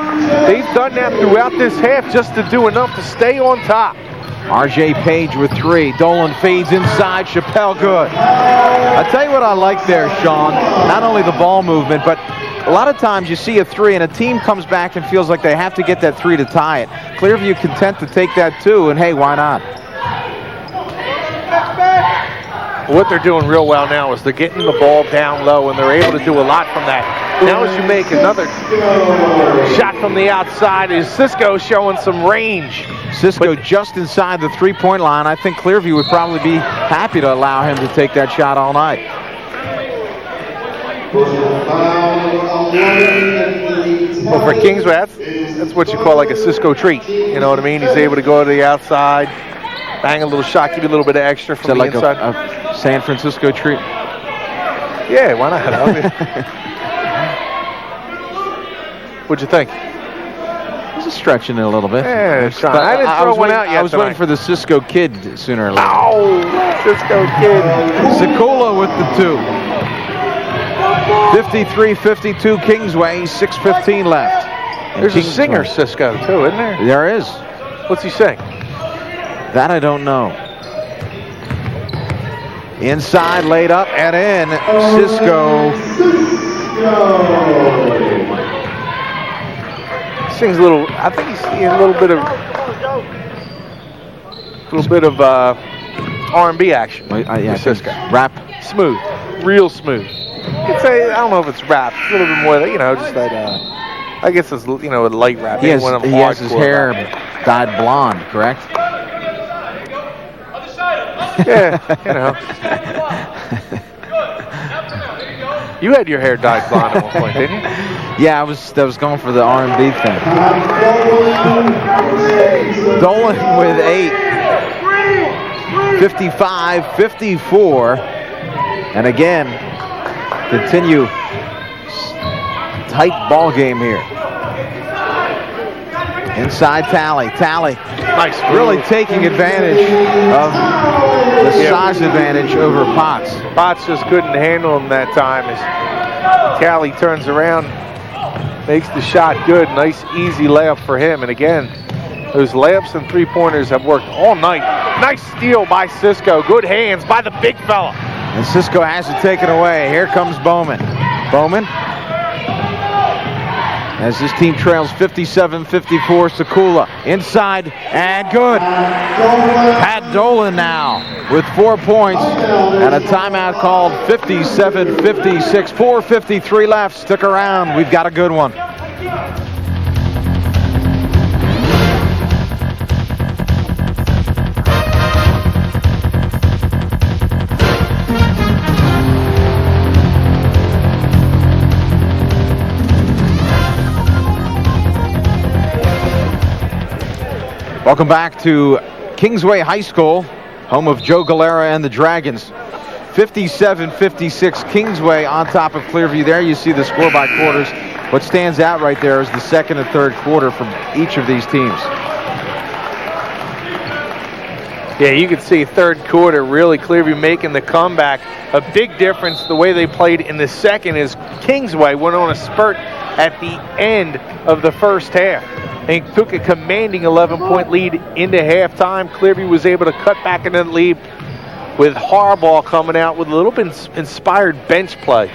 They've done that throughout this half just to do enough to stay on top. R.J. Page with 3. Dolan fades inside. Chappelle good. I'll tell you what I like there, Sean. Not only the ball movement, but a lot of times you see a 3 and a team comes back and feels like they have to get that 3 to tie it. Clearview content to take that 2, and hey, why not? What they're doing real well now is they're getting the ball down low, and they're able to do a lot from that. Now as you make another shot from the outside, is Cisco showing some range. Cisco just inside the 3-point line. I think Clearview would probably be happy to allow him to take that shot all night. Well, for Kingsway, that's what you call like a Cisco treat. You know what I mean? He's able to go to the outside, bang a little shot, give you a little bit of extra from the inside. A San Francisco treat? Yeah, why not? What'd you think? He's stretching it a little bit. Yeah, Sean, I didn't throw one out yet. I was waiting for the Cisco kid sooner or later. Oh, Cisco kid. Sekula with the 2. 53-52 Kingsway, 6:15 left. There's a singer, Cisco, too, isn't there? There is. What's he sing? That I don't know. Inside, laid up and in. Cisco. Sings a little. I think he's seeing a little bit of R&B action. Yeah, Cisco. Rap. Smooth, real smooth. I'd say, I don't know if it's rap. It's a little bit more, just that. I guess it's a light rap. He has his hair dyed blonde, correct? Yeah, You had your hair dyed blonde at one point, didn't you? Yeah, I was going for the R&B thing. Dolan with 8. 55-54. And again, continue tight ball game here. Inside Tally. Nice. Really taking advantage of the size advantage over Potts. Potts just couldn't handle him that time as Tally turns around, makes the shot good. Nice, easy layup for him. And again, those layups and 3-pointers have worked all night. Nice steal by Cisco. Good hands by the big fella. And Cisco has it taken away. Here comes Bowman. As this team trails 57-54, Sekula inside and good. Pat Dolan now with 4 points and a timeout called. 57-56, 4:53 left. Stick around, we've got a good one. Welcome back to Kingsway High School, home of Joe Galera and the Dragons. 57-56, Kingsway on top of Clearview. There you see the score by quarters. What stands out right there is the second and third quarter from each of these teams. Yeah, you can see third quarter really Clearview making the comeback. A big difference the way they played in the second is Kingsway went on a spurt at the end of the first half and took a commanding 11-point lead into halftime. Clearview was able to cut back into the lead with Harbaugh coming out with a little bit inspired bench play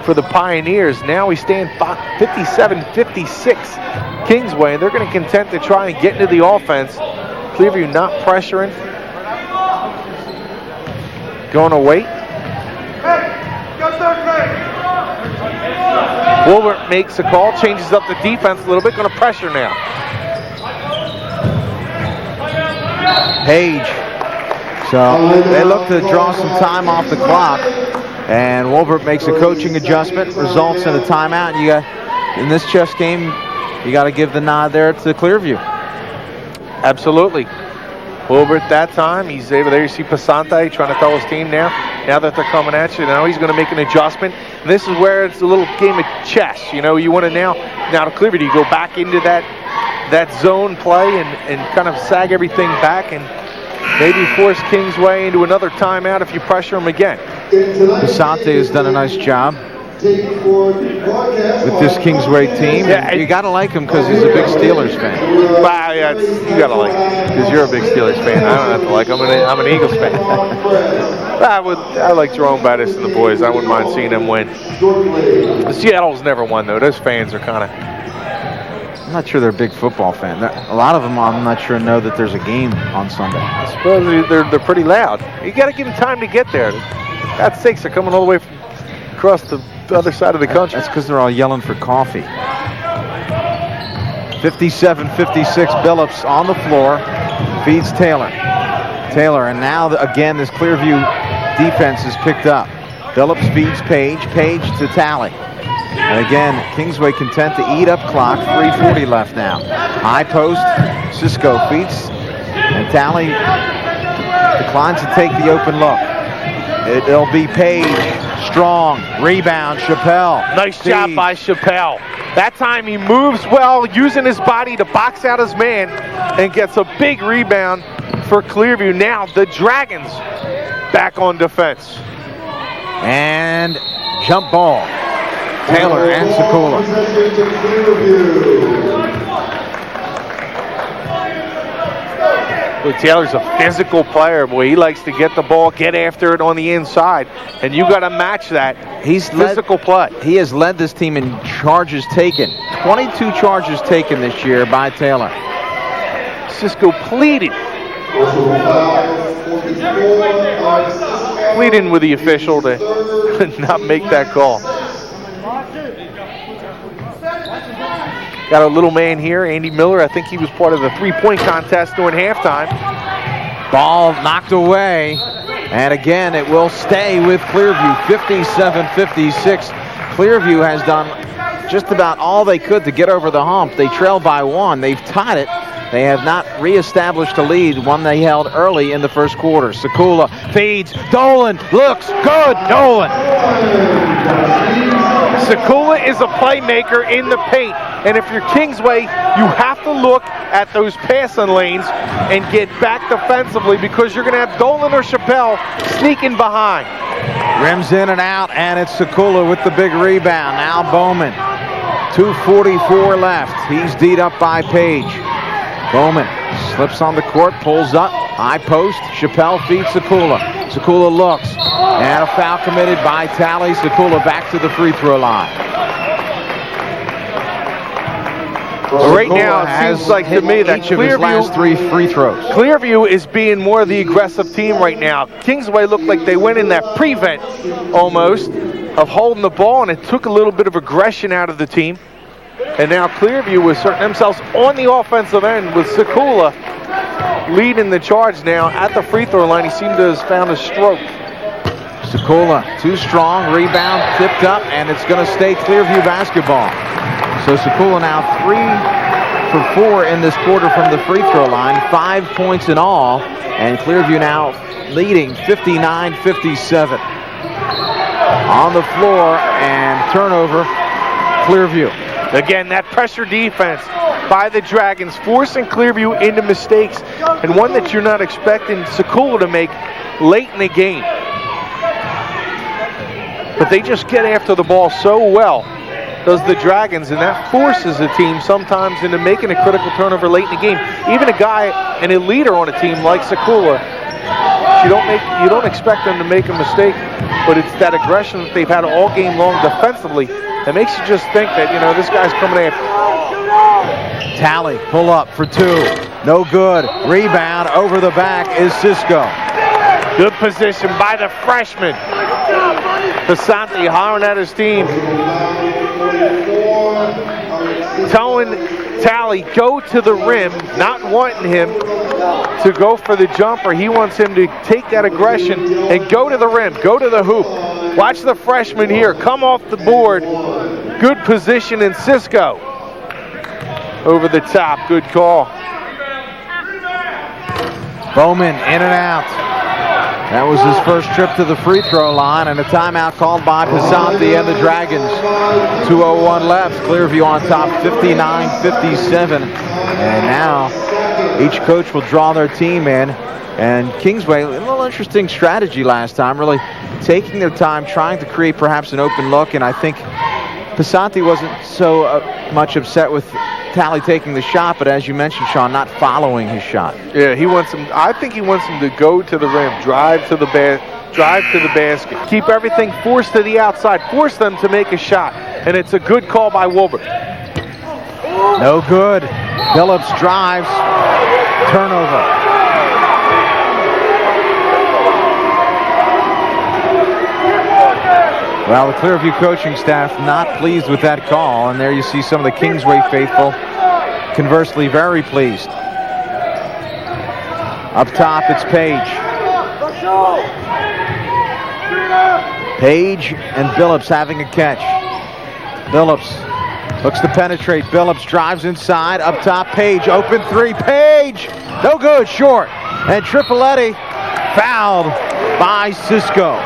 for the Pioneers. Now we stand 57-56 Kingsway, and they're going to content to try and get into the offense. Clearview not pressuring. Going to wait. Woolwich makes a call, changes up the defense a little bit, going to pressure now. Page. So they look to draw some time off the clock, and Woolwich makes a coaching adjustment, results in a timeout. And you got, in this chess game, you got to give the nod there to Clearview. Absolutely. Over at that time, he's able, there you see Passante trying to tell his team now that they're coming at you, now he's going to make an adjustment. And this is where it's a little game of chess. You know, you want to now to Clearview, you go back into that zone play and kind of sag everything back and maybe force Kingsway into another timeout if you pressure him again. Passante has done a nice job with this Kingsway team. Yeah, you got to like him because he's a big Steelers fan. Well, yeah, you got to like him because you're a big Steelers fan. I don't have to like him. I'm an Eagles fan. I like Jerome Bettis and the boys. I wouldn't mind seeing them win. Seattle's never won, though. Those fans are kind of... I'm not sure they're a big football fan. A lot of them, I'm not sure, know that there's a game on Sunday. I suppose they're pretty loud. You got to give them time to get there. God's sakes, they're coming all the way from across the other side of the country. That's because they're all yelling for coffee. 57-56, Billups on the floor, feeds Taylor. And now, again, this Clearview defense is picked up. Billups feeds Page to Talley. And again, Kingsway content to eat up clock, 3:40 left now. High post, Cisco feeds, and Talley declines to take the open look. It'll be Page. Strong rebound, Chappelle. Nice job by Chappelle. That time he moves well, using his body to box out his man and gets a big rebound for Clearview. Now the Dragons back on defense. And jump ball. Taylor and Sekula. Taylor's a physical player, boy. He likes to get the ball, get after it on the inside, and you got to match that. He's physical play. He has led this team in charges taken. 22 charges taken this year by Taylor. Cisco pleading with the official to not make that call. Got a little man here, Andy Miller. I think he was part of the three-point contest during halftime. Ball knocked away. And again, it will stay with Clearview, 57-56. Clearview has done just about all they could to get over the hump. They trail by one. They've tied it. They have not reestablished a lead, one they held early in the first quarter. Sekula feeds. Dolan looks good. Dolan. Sekula is a playmaker in the paint. And if you're Kingsway, you have to look at those passing lanes and get back defensively because you're going to have Dolan or Chappelle sneaking behind. Rims in and out, and it's Sekula with the big rebound. Now Bowman. 2:44 left. He's D'd up by Page. Bowman slips on the court, pulls up, high post. Chappelle feeds Sekula. Sekula looks, and a foul committed by Talley. Sekula back to the free throw line. Right now, it seems like to me that each of his last three free throws. Clearview is being more of the aggressive team right now. Kingsway looked like they went in that prevent almost of holding the ball, and it took a little bit of aggression out of the team. And now Clearview was asserting themselves on the offensive end with Sekula leading the charge now at the free throw line. He seemed to have found a stroke. Sekula, too strong, rebound, tipped up, and it's going to stay Clearview basketball. So Sekula now 3 for 4 in this quarter from the free throw line, 5 points in all, and Clearview now leading 59-57. On the floor, and turnover, Clearview. Again, that pressure defense by the Dragons, forcing Clearview into mistakes, and one that you're not expecting Sekula to make late in the game. But they just get after the ball so well, does the Dragons, and that forces a team sometimes into making a critical turnover late in the game. Even a guy and a leader on a team like Sekula, you don't expect them to make a mistake, but it's that aggression that they've had all game long defensively that makes you just think that, you know, this guy's coming after. Talley, pull up for 2. No good. Rebound over the back is Cisco. Good position by the freshman. Passante hollering at his team. Telling Talley, go to the rim, not wanting him to go for the jumper. He wants him to take that aggression and go to the rim, go to the hoop. Watch the freshman here come off the board. Good position in Cisco. Over the top, good call. Bowman in and out. That was his first trip to the free throw line, and a timeout called by Passanti and the Dragons. 2:01 left. Clearview on top, 59-57. And now each coach will draw their team in. And Kingsway, a little interesting strategy last time, really taking their time, trying to create perhaps an open look. And I think Passanti wasn't so much upset with Talley taking the shot, but as you mentioned, Sean, not following his shot. Yeah, he wants him. I think he wants him to go to the rim, drive to the basket, keep everything forced to the outside, force them to make a shot, and it's a good call by Wilbur. No good. Phillips drives, turnover. Well, the Clearview coaching staff not pleased with that call, and there you see some of the Kingsway faithful conversely very pleased. Up top, it's Page. Page and Billups having a catch. Billups looks to penetrate. Billups drives inside. Up top, Page. Open three. Page! No good. Short. And Tripoletti fouled by Cisco.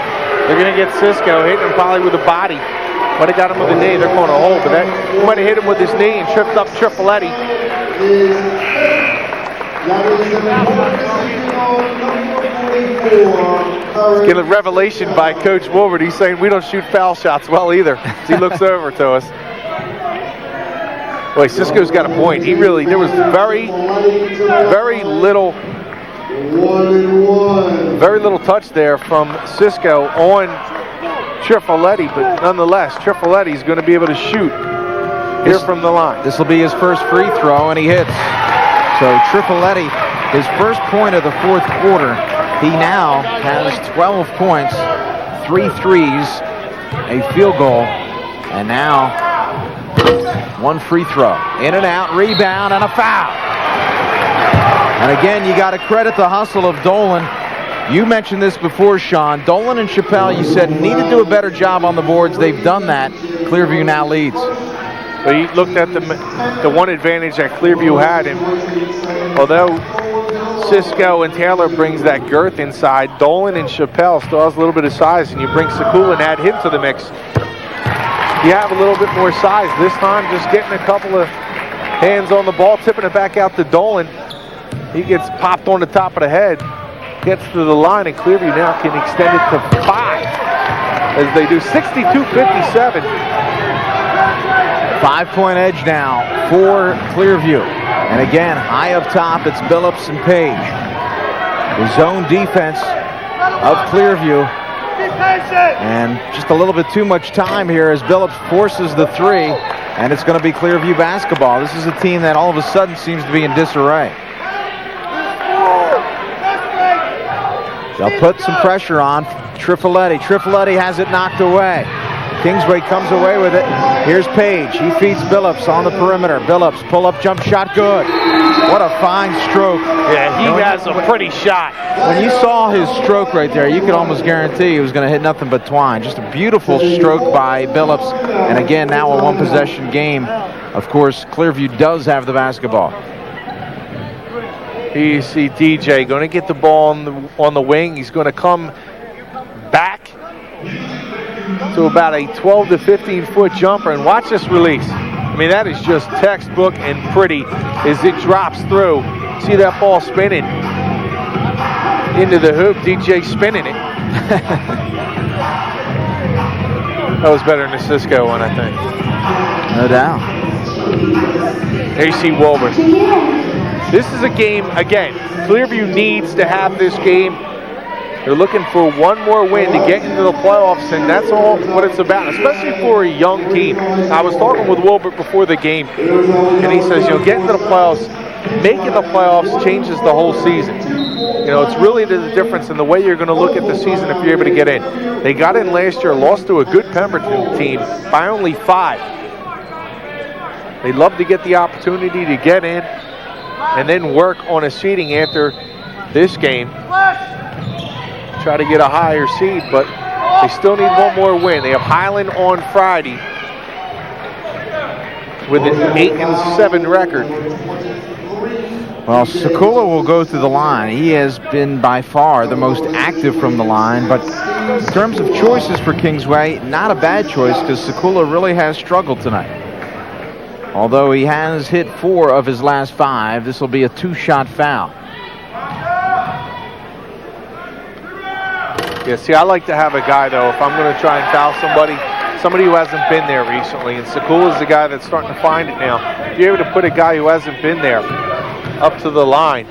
They're going to get Cisco hitting him probably with a body. Might have got him with a knee. They're calling a hold, but that might have hit him with his knee and tripped up Tripoletti. Getting a revelation by Coach Woolwich. He's saying we don't shoot foul shots well either. As he looks over to us. Boy, Cisco's got a point. He really, there was very little touch there from Cisco on Tripoletti, but nonetheless, Tripoletti is going to be able to shoot here from the line. This will be his first free throw, and he hits. So Tripoletti, his first point of the fourth quarter. He now has 12 points, 3 threes, a field goal, and now one free throw. In and out, rebound, and a foul. And again, you got to credit the hustle of Dolan. You mentioned this before, Sean. Dolan and Chappelle, you said, need to do a better job on the boards. They've done that. Clearview now leads. But he looked at the one advantage that Clearview had, and although Cisco and Taylor brings that girth inside, Dolan and Chappelle still has a little bit of size, and you bring Sekula and add him to the mix. You have a little bit more size. This time, just getting a couple of hands on the ball, tipping it back out to Dolan. He gets popped on the top of the head, gets to the line, and Clearview now can extend it to 5 as they do. 62-57. 5-point edge now for Clearview. And again, high up top, it's Billups and Page. The zone defense of Clearview. And just a little bit too much time here as Billups forces the three, and it's going to be Clearview basketball. This is a team that all of a sudden seems to be in disarray. They'll put some pressure on Tripoletti. Tripoletti has it knocked away. Kingsway comes away with it. Here's Page. He feeds Billups on the perimeter. Billups, pull-up jump shot, good. What a fine stroke. Yeah, he has a pretty shot. When you saw his stroke right there, you could almost guarantee he was going to hit nothing but twine. Just a beautiful stroke by Billups. And again, now a one-possession game. Of course, Clearview does have the basketball. Here you see DJ going to get the ball on the wing. He's going to come back to about a 12 to 15-foot jumper, and watch this release. I mean, that is just textbook and pretty as it drops through. See that ball spinning into the hoop. DJ spinning it. That was better than the Cisco one, I think. No doubt. There you see Wilbur. This is a game, again, Clearview needs to have this game. They're looking for one more win to get into the playoffs, and that's all what it's about, especially for a young team. I was talking with Wilbert before the game, and he says, getting to the playoffs, making the playoffs changes the whole season. It's really the difference in the way you're going to look at the season if you're able to get in. They got in last year, lost to a good Pemberton team by only 5. They'd love to get the opportunity to get in and then work on a seeding after this game. Try to get a higher seed, but they still need one more win. They have Highland on Friday with an 8-7 record. Well, Sakula will go through the line. He has been by far the most active from the line, but in terms of choices for Kingsway, not a bad choice because Sakula really has struggled tonight. Although he has hit 4 of his last 5, this will be a 2-shot foul. Yeah, see, I like to have a guy, though, if I'm going to try and foul somebody who hasn't been there recently, and Sakula's the guy that's starting to find it now. If you're able to put a guy who hasn't been there up to the line.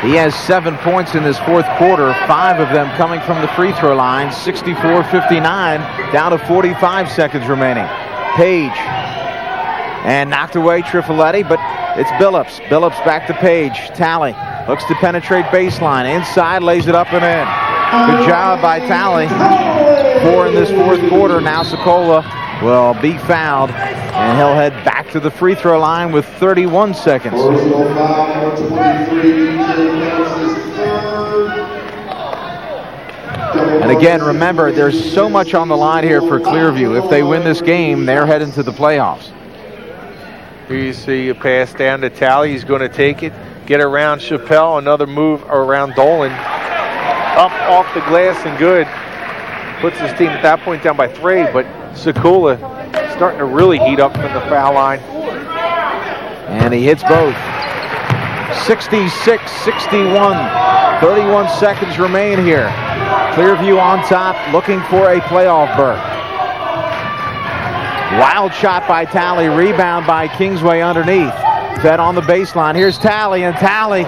He has 7 points in this 4th quarter, 5 of them coming from the free throw line. 64-59, down to 45 seconds remaining. Page, and knocked away Trifoletti, but it's Billups. Billups back to Page. Talley looks to penetrate baseline. Inside, lays it up and in. Good job by Talley. 4 in this 4th quarter. Now Sakula will be fouled, and he'll head back to the free throw line with 31 seconds. Personal foul number 23, And again, remember, there's so much on the line here for Clearview. If they win this game, they're heading to the playoffs. Here you see a pass down to Talley. He's going to take it, get around Chappelle. Another move around Dolan. Up off the glass and good. Puts his team at that point down by 3, but Sakula starting to really heat up from the foul line. And he hits both. 66-61. 31 seconds remain here. Clearview on top, looking for a playoff berth. Wild shot by Talley, rebound by Kingsway underneath. Fed on the baseline. Here's Talley, and Talley,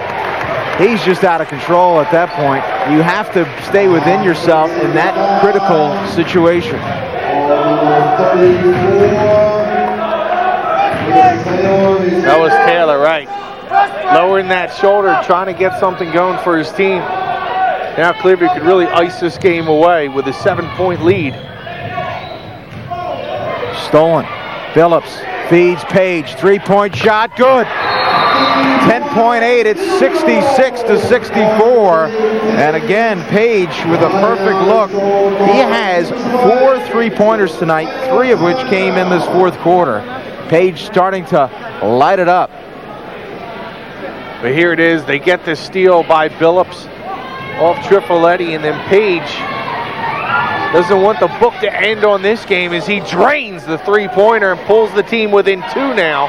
he's just out of control at that point. You have to stay within yourself in that critical situation. That was Taylor, right. Lowering that shoulder, trying to get something going for his team. Now Clearview could really ice this game away with a 7-point lead. Stolen. Billups feeds Page. 3-point shot. Good. 10.8. It's 66-64. And again, Page with a perfect look. He has 4 3-pointers tonight, 3 of which came in this 4th quarter. Page starting to light it up. But here it is. They get the steal by Billups off Trifoletti, and then Page doesn't want the book to end on this game as he drains the 3-pointer and pulls the team within 2 now.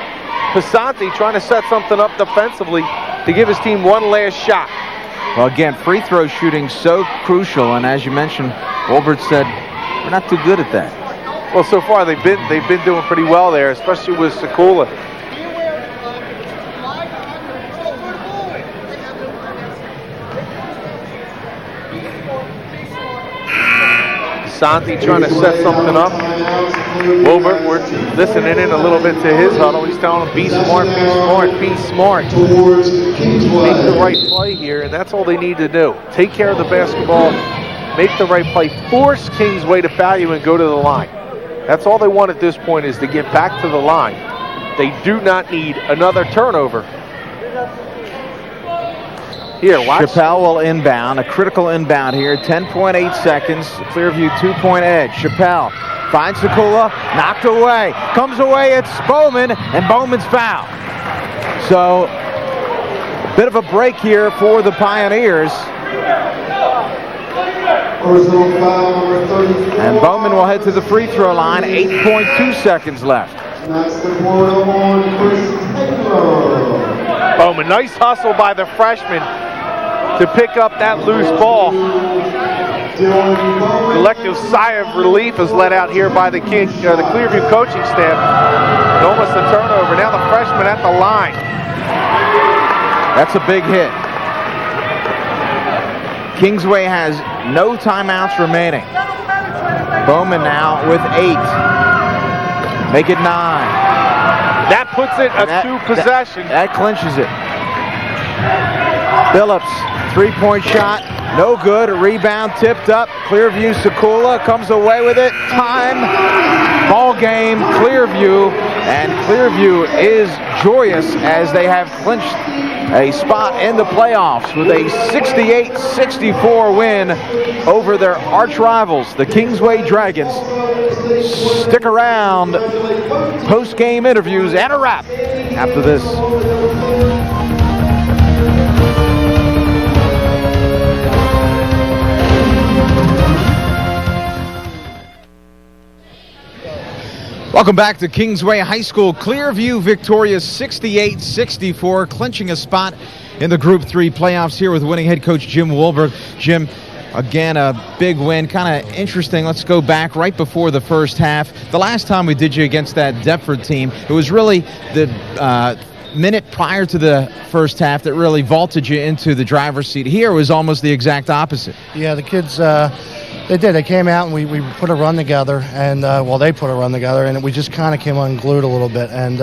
Passanti trying to set something up defensively to give his team one last shot. Well, again, free throw shooting so crucial, and as you mentioned, Wolbert said we're not too good at that. Well, so far they've been doing pretty well there, especially with Sakula. Santi trying to set something up. Wilbert, we're listening in a little bit to his huddle. He's telling him, be smart, be smart, be smart. Make the right play here, and that's all they need to do. Take care of the basketball, make the right play, force Kingsway to foul you and go to the line. That's all they want at this point, is to get back to the line. They do not need another turnover. Here, watch. Chappelle will inbound, a critical inbound here. 10.8 seconds, Clearview 2-point edge. Chappelle finds Sakula, knocked away, comes away, it's Bowman, and Bowman's foul. So, a bit of a break here for the Pioneers. And Bowman will head to the free throw line, 8.2 seconds left. Bowman, nice hustle by the freshman to pick up that loose ball. Collective sigh of relief is let out here by the Clearview coaching staff. And almost a turnover. Now the freshman at the line. That's a big hit. Kingsway has no timeouts remaining. Bowman now with 8. Make it 9. That puts it a 2 possession. That clinches it. Billups, 3-point shot, no good. Rebound tipped up. Clearview, Sakula comes away with it. Time, ball game, Clearview. And Clearview is joyous as they have clinched a spot in the playoffs with a 68-64 win over their arch rivals, the Kingsway Dragons. Stick around. Post-game interviews and a wrap after this. Welcome back to Kingsway High School. Clearview victorious 68-64, clinching a spot in the Group 3 playoffs here with winning head coach Jim Woolberg. Jim, again, a big win. Kind of interesting. Let's go back right before the first half. The last time we did you against that Deptford team, it was really the minute prior to the first half that really vaulted you into the driver's seat. Here was almost the exact opposite. Yeah, the kids, they did. They came out and we put a run together, and they put a run together, and we just kind of came unglued a little bit. And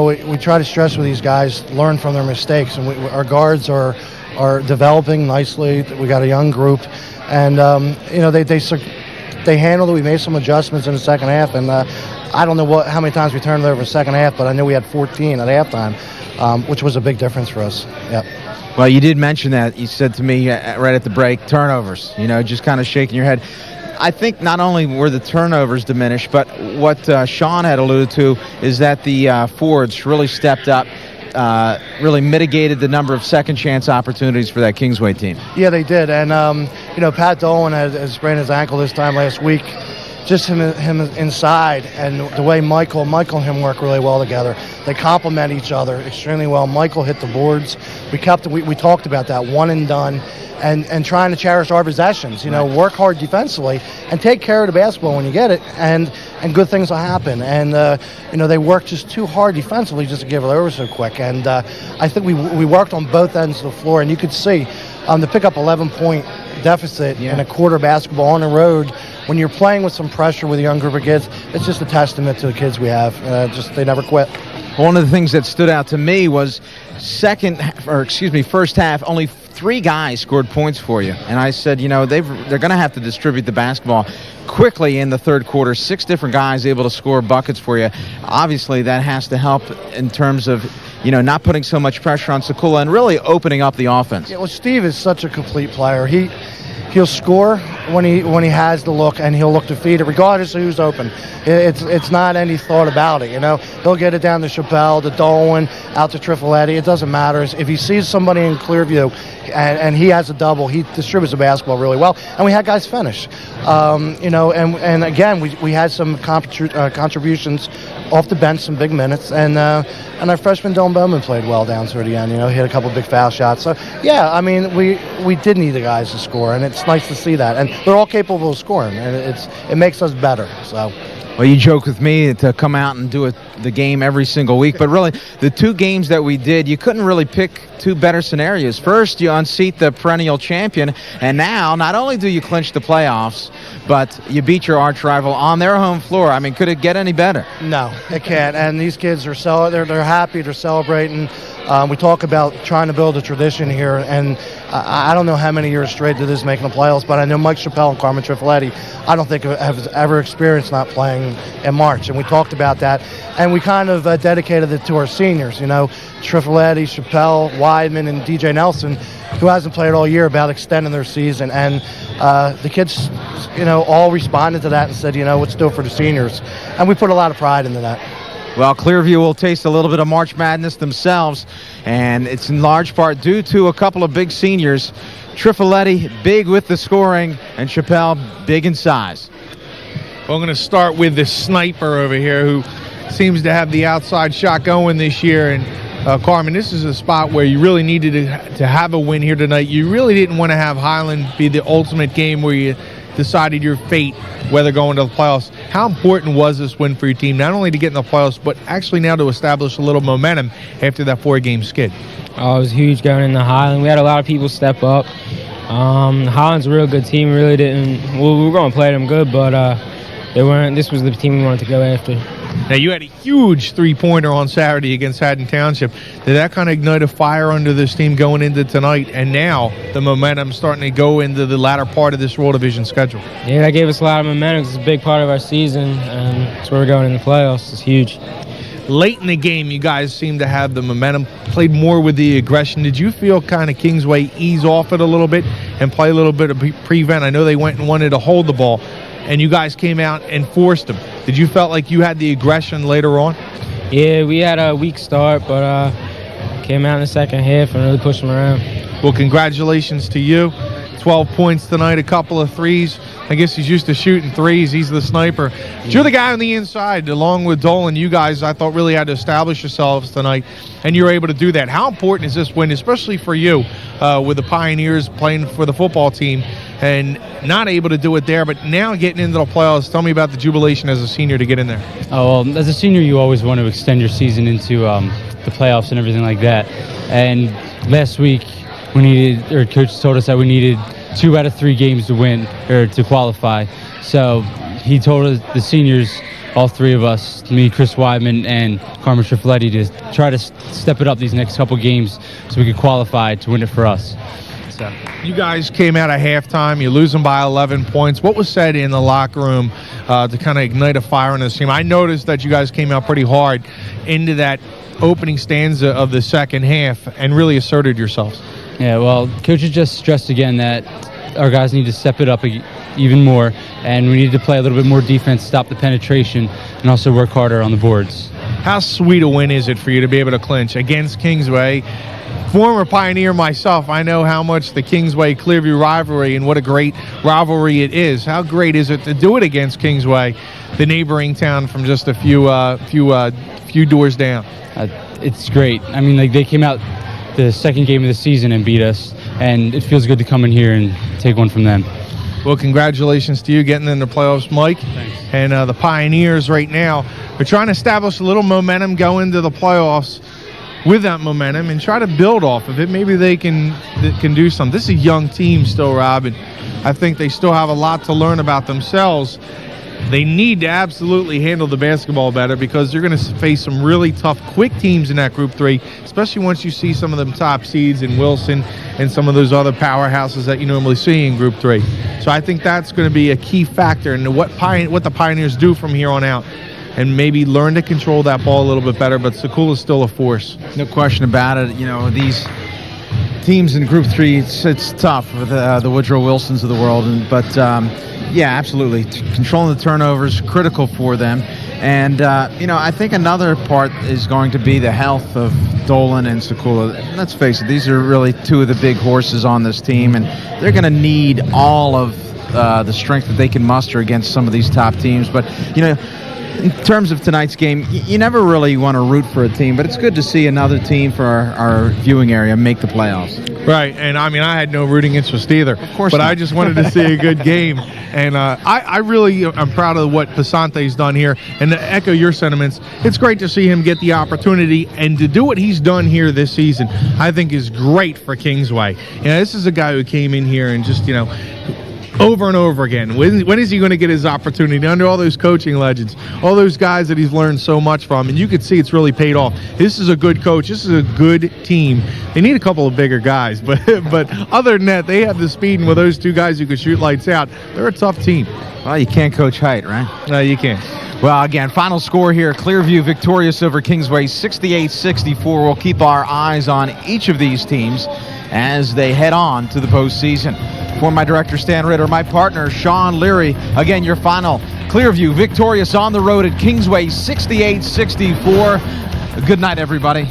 we try to stress with these guys, learn from their mistakes, and our guards are developing nicely. We got a young group, and they handled it. We made some adjustments in the second half, and I don't know how many times we turned it over the second half, but I knew we had 14 at halftime, which was a big difference for us. Yep. Well, you did mention that. You said to me right at the break, turnovers, just kind of shaking your head. I think not only were the turnovers diminished, but what Sean had alluded to is that the forwards really stepped up, really mitigated the number of second chance opportunities for that Kingsway team. Yeah, they did. And, Pat Dolan has sprained his ankle this time last week. Just him inside, and the way Michael and him work really well together. They complement each other extremely well. Michael hit the boards. We talked about that, one and done, and trying to cherish our possessions. Work hard defensively and take care of the basketball when you get it, and good things will happen. And they work just too hard defensively just to give it over so quick. And I think we worked on both ends of the floor, and you could see to pick up 11-point deficit in a quarter basketball on the road. When you're playing with some pressure with a young group of kids, it's just a testament to the kids we have. They never quit. One of the things that stood out to me was first half, only 3 guys scored points for you. And I said, they're going to have to distribute the basketball quickly in the third quarter. 6 different guys able to score buckets for you. Obviously, that has to help in terms of, not putting so much pressure on Sakula and really opening up the offense. Yeah, well, Steve is such a complete player. He'll score when he has the look, and he'll look to feed it regardless of who's open. It's not any thought about it. He'll get it down to Chappelle, to Dolan, out to Trifoletti. It doesn't matter. If he sees somebody in Clearview and he has a double, he distributes the basketball really well, and we had guys finish. And again, we had some contributions off the bench, some big minutes, and our freshman Dylan Bowman played well down toward the end. He hit a couple big foul shots. So yeah, I mean, we did need the guys to score, and it's nice to see that. And they're all capable of scoring, and it makes us better. So. Well, you joke with me to come out and do the game every single week, but really, the 2 games that we did, you couldn't really pick 2 better scenarios. First, you unseat the perennial champion, and now, not only do you clinch the playoffs, but you beat your arch rival on their home floor. I mean, could it get any better? No, it can't. And these kids they're happy, they're celebrating. We talk about trying to build a tradition here, and I don't know how many years straight it is making the playoffs, but I know Mike Chappelle and Carmen Trifoletti, I don't think have ever experienced not playing in March, and we talked about that, and we kind of dedicated it to our seniors, Trifoletti, Chappelle, Weidman, and DJ Nelson, who hasn't played all year, about extending their season, and the kids, all responded to that and said, let's do it for the seniors, and we put a lot of pride into that. Well, Clearview will taste a little bit of March Madness themselves, and it's in large part due to a couple of big seniors. Trifoletti, big with the scoring, and Chappelle, big in size. Well, I'm going to start with the sniper over here who seems to have the outside shot going this year. And Carmen, this is a spot where you really needed to have a win here tonight. You really didn't want to have Highland be the ultimate game where you decided your fate, whether going to the playoffs. How important was this win for your team, not only to get in the playoffs, but actually now to establish a little momentum after that 4-game skid? Oh, it was huge going into Highland. We had a lot of people step up. Highland's a real good team. We really didn't. Well, we were going to play them good, but they weren't. This was the team we wanted to go after. Now, you had a huge 3-pointer on Saturday against Haddon Township. Did that kind of ignite a fire under this team going into tonight? And now the momentum starting to go into the latter part of this World Division schedule. Yeah, that gave us a lot of momentum. It's a big part of our season, and that's where we're going in the playoffs. It's huge. Late in the game, you guys seemed to have the momentum, played more with the aggression. Did you feel kind of Kingsway ease off it a little bit and play a little bit of prevent? I know they went and wanted to hold the ball. and you guys came out and forced them. Did you felt like you had the aggression later on? Yeah, we had a weak start, but came out in the second half and really pushed them around. Well, congratulations to you. 12 points tonight, a couple of threes. I guess he's used to shooting threes. He's the sniper. But you're the guy on the inside, along with Dolan. You guys, I thought, really had to establish yourselves tonight, and you're able to do that. How important is this win, especially for you, with the Pioneers playing for the football team and not able to do it there, but now getting into the playoffs? Tell me about the jubilation as a senior to get in there. Oh, well, as a senior, you always want to extend your season into the playoffs and everything like that. And last week, coach told us that we needed 2 out of 3 games to win or to qualify. So he told us, the seniors, all 3 of us, me, Chris Weidman, and Carmen Trifletti, to try to step it up these next couple games so we could qualify to win it for us. So you guys came out at halftime. You lose them by 11 points. What was said in the locker room to kind of ignite a fire in this team? I noticed that you guys came out pretty hard into that opening stanza of the second half and really asserted yourselves. Yeah, well, Coach has just stressed again that our guys need to step it up even more, and we need to play a little bit more defense, stop the penetration, and also work harder on the boards. How sweet a win is it for you to be able to clinch against Kingsway? Former Pioneer myself, I know how much the Kingsway-Clearview rivalry and what a great rivalry it is. How great is it to do it against Kingsway, the neighboring town from just a few doors down? It's great. I mean, like, they came out the second game of the season and beat us, and it feels good to come in here and take one from them. Well, congratulations to you getting in the playoffs, Mike. Thanks. And the Pioneers right now are trying to establish a little momentum, go into the playoffs with that momentum and try to build off of it. Maybe they can do something. This is a young team still, Rob, and I think they still have a lot to learn about themselves. They need to absolutely handle the basketball better because they're going to face some really tough, quick teams in that Group 3, especially once you see some of them top seeds in Wilson and some of those other powerhouses that you normally see in Group 3. So I think that's going to be a key factor in what the Pioneers do from here on out, and maybe learn to control that ball a little bit better. But Sakula is still a force. No question about it. You know, these teams in Group 3, it's tough with the Woodrow Wilsons of the world, but yeah, absolutely. Controlling the turnovers, critical for them. And, I think another part is going to be the health of Dolan and Sakula. Let's face it, these are really 2 of the big horses on this team, and they're going to need all of the strength that they can muster against some of these top teams. But, in terms of tonight's game, you never really want to root for a team, but it's good to see another team for our viewing area make the playoffs. Right, and I mean, I had no rooting interest either. Of course but not. I just wanted to see a good game. And I really am proud of what Pasante's done here. And to echo your sentiments, it's great to see him get the opportunity and to do what he's done here this season, I think is great for Kingsway. This is a guy who came in here and just, over and over again. When is he going to get his opportunity under all those coaching legends, all those guys that he's learned so much from? And you can see it's really paid off. This is a good coach. This is a good team. They need a couple of bigger guys, but other than that, they have the speed, and with those 2 guys who can shoot lights out, they're a tough team. Well, you can't coach height, right? No, you can't. Well, again, final score here, Clearview victorious over Kingsway, 68-64. We'll keep our eyes on each of these teams as they head on to the postseason. For my director, Stan Ritter, my partner, Sean Leary, again, your final, Clearview victorious on the road at Kingsway, 68-64. Good night, everybody.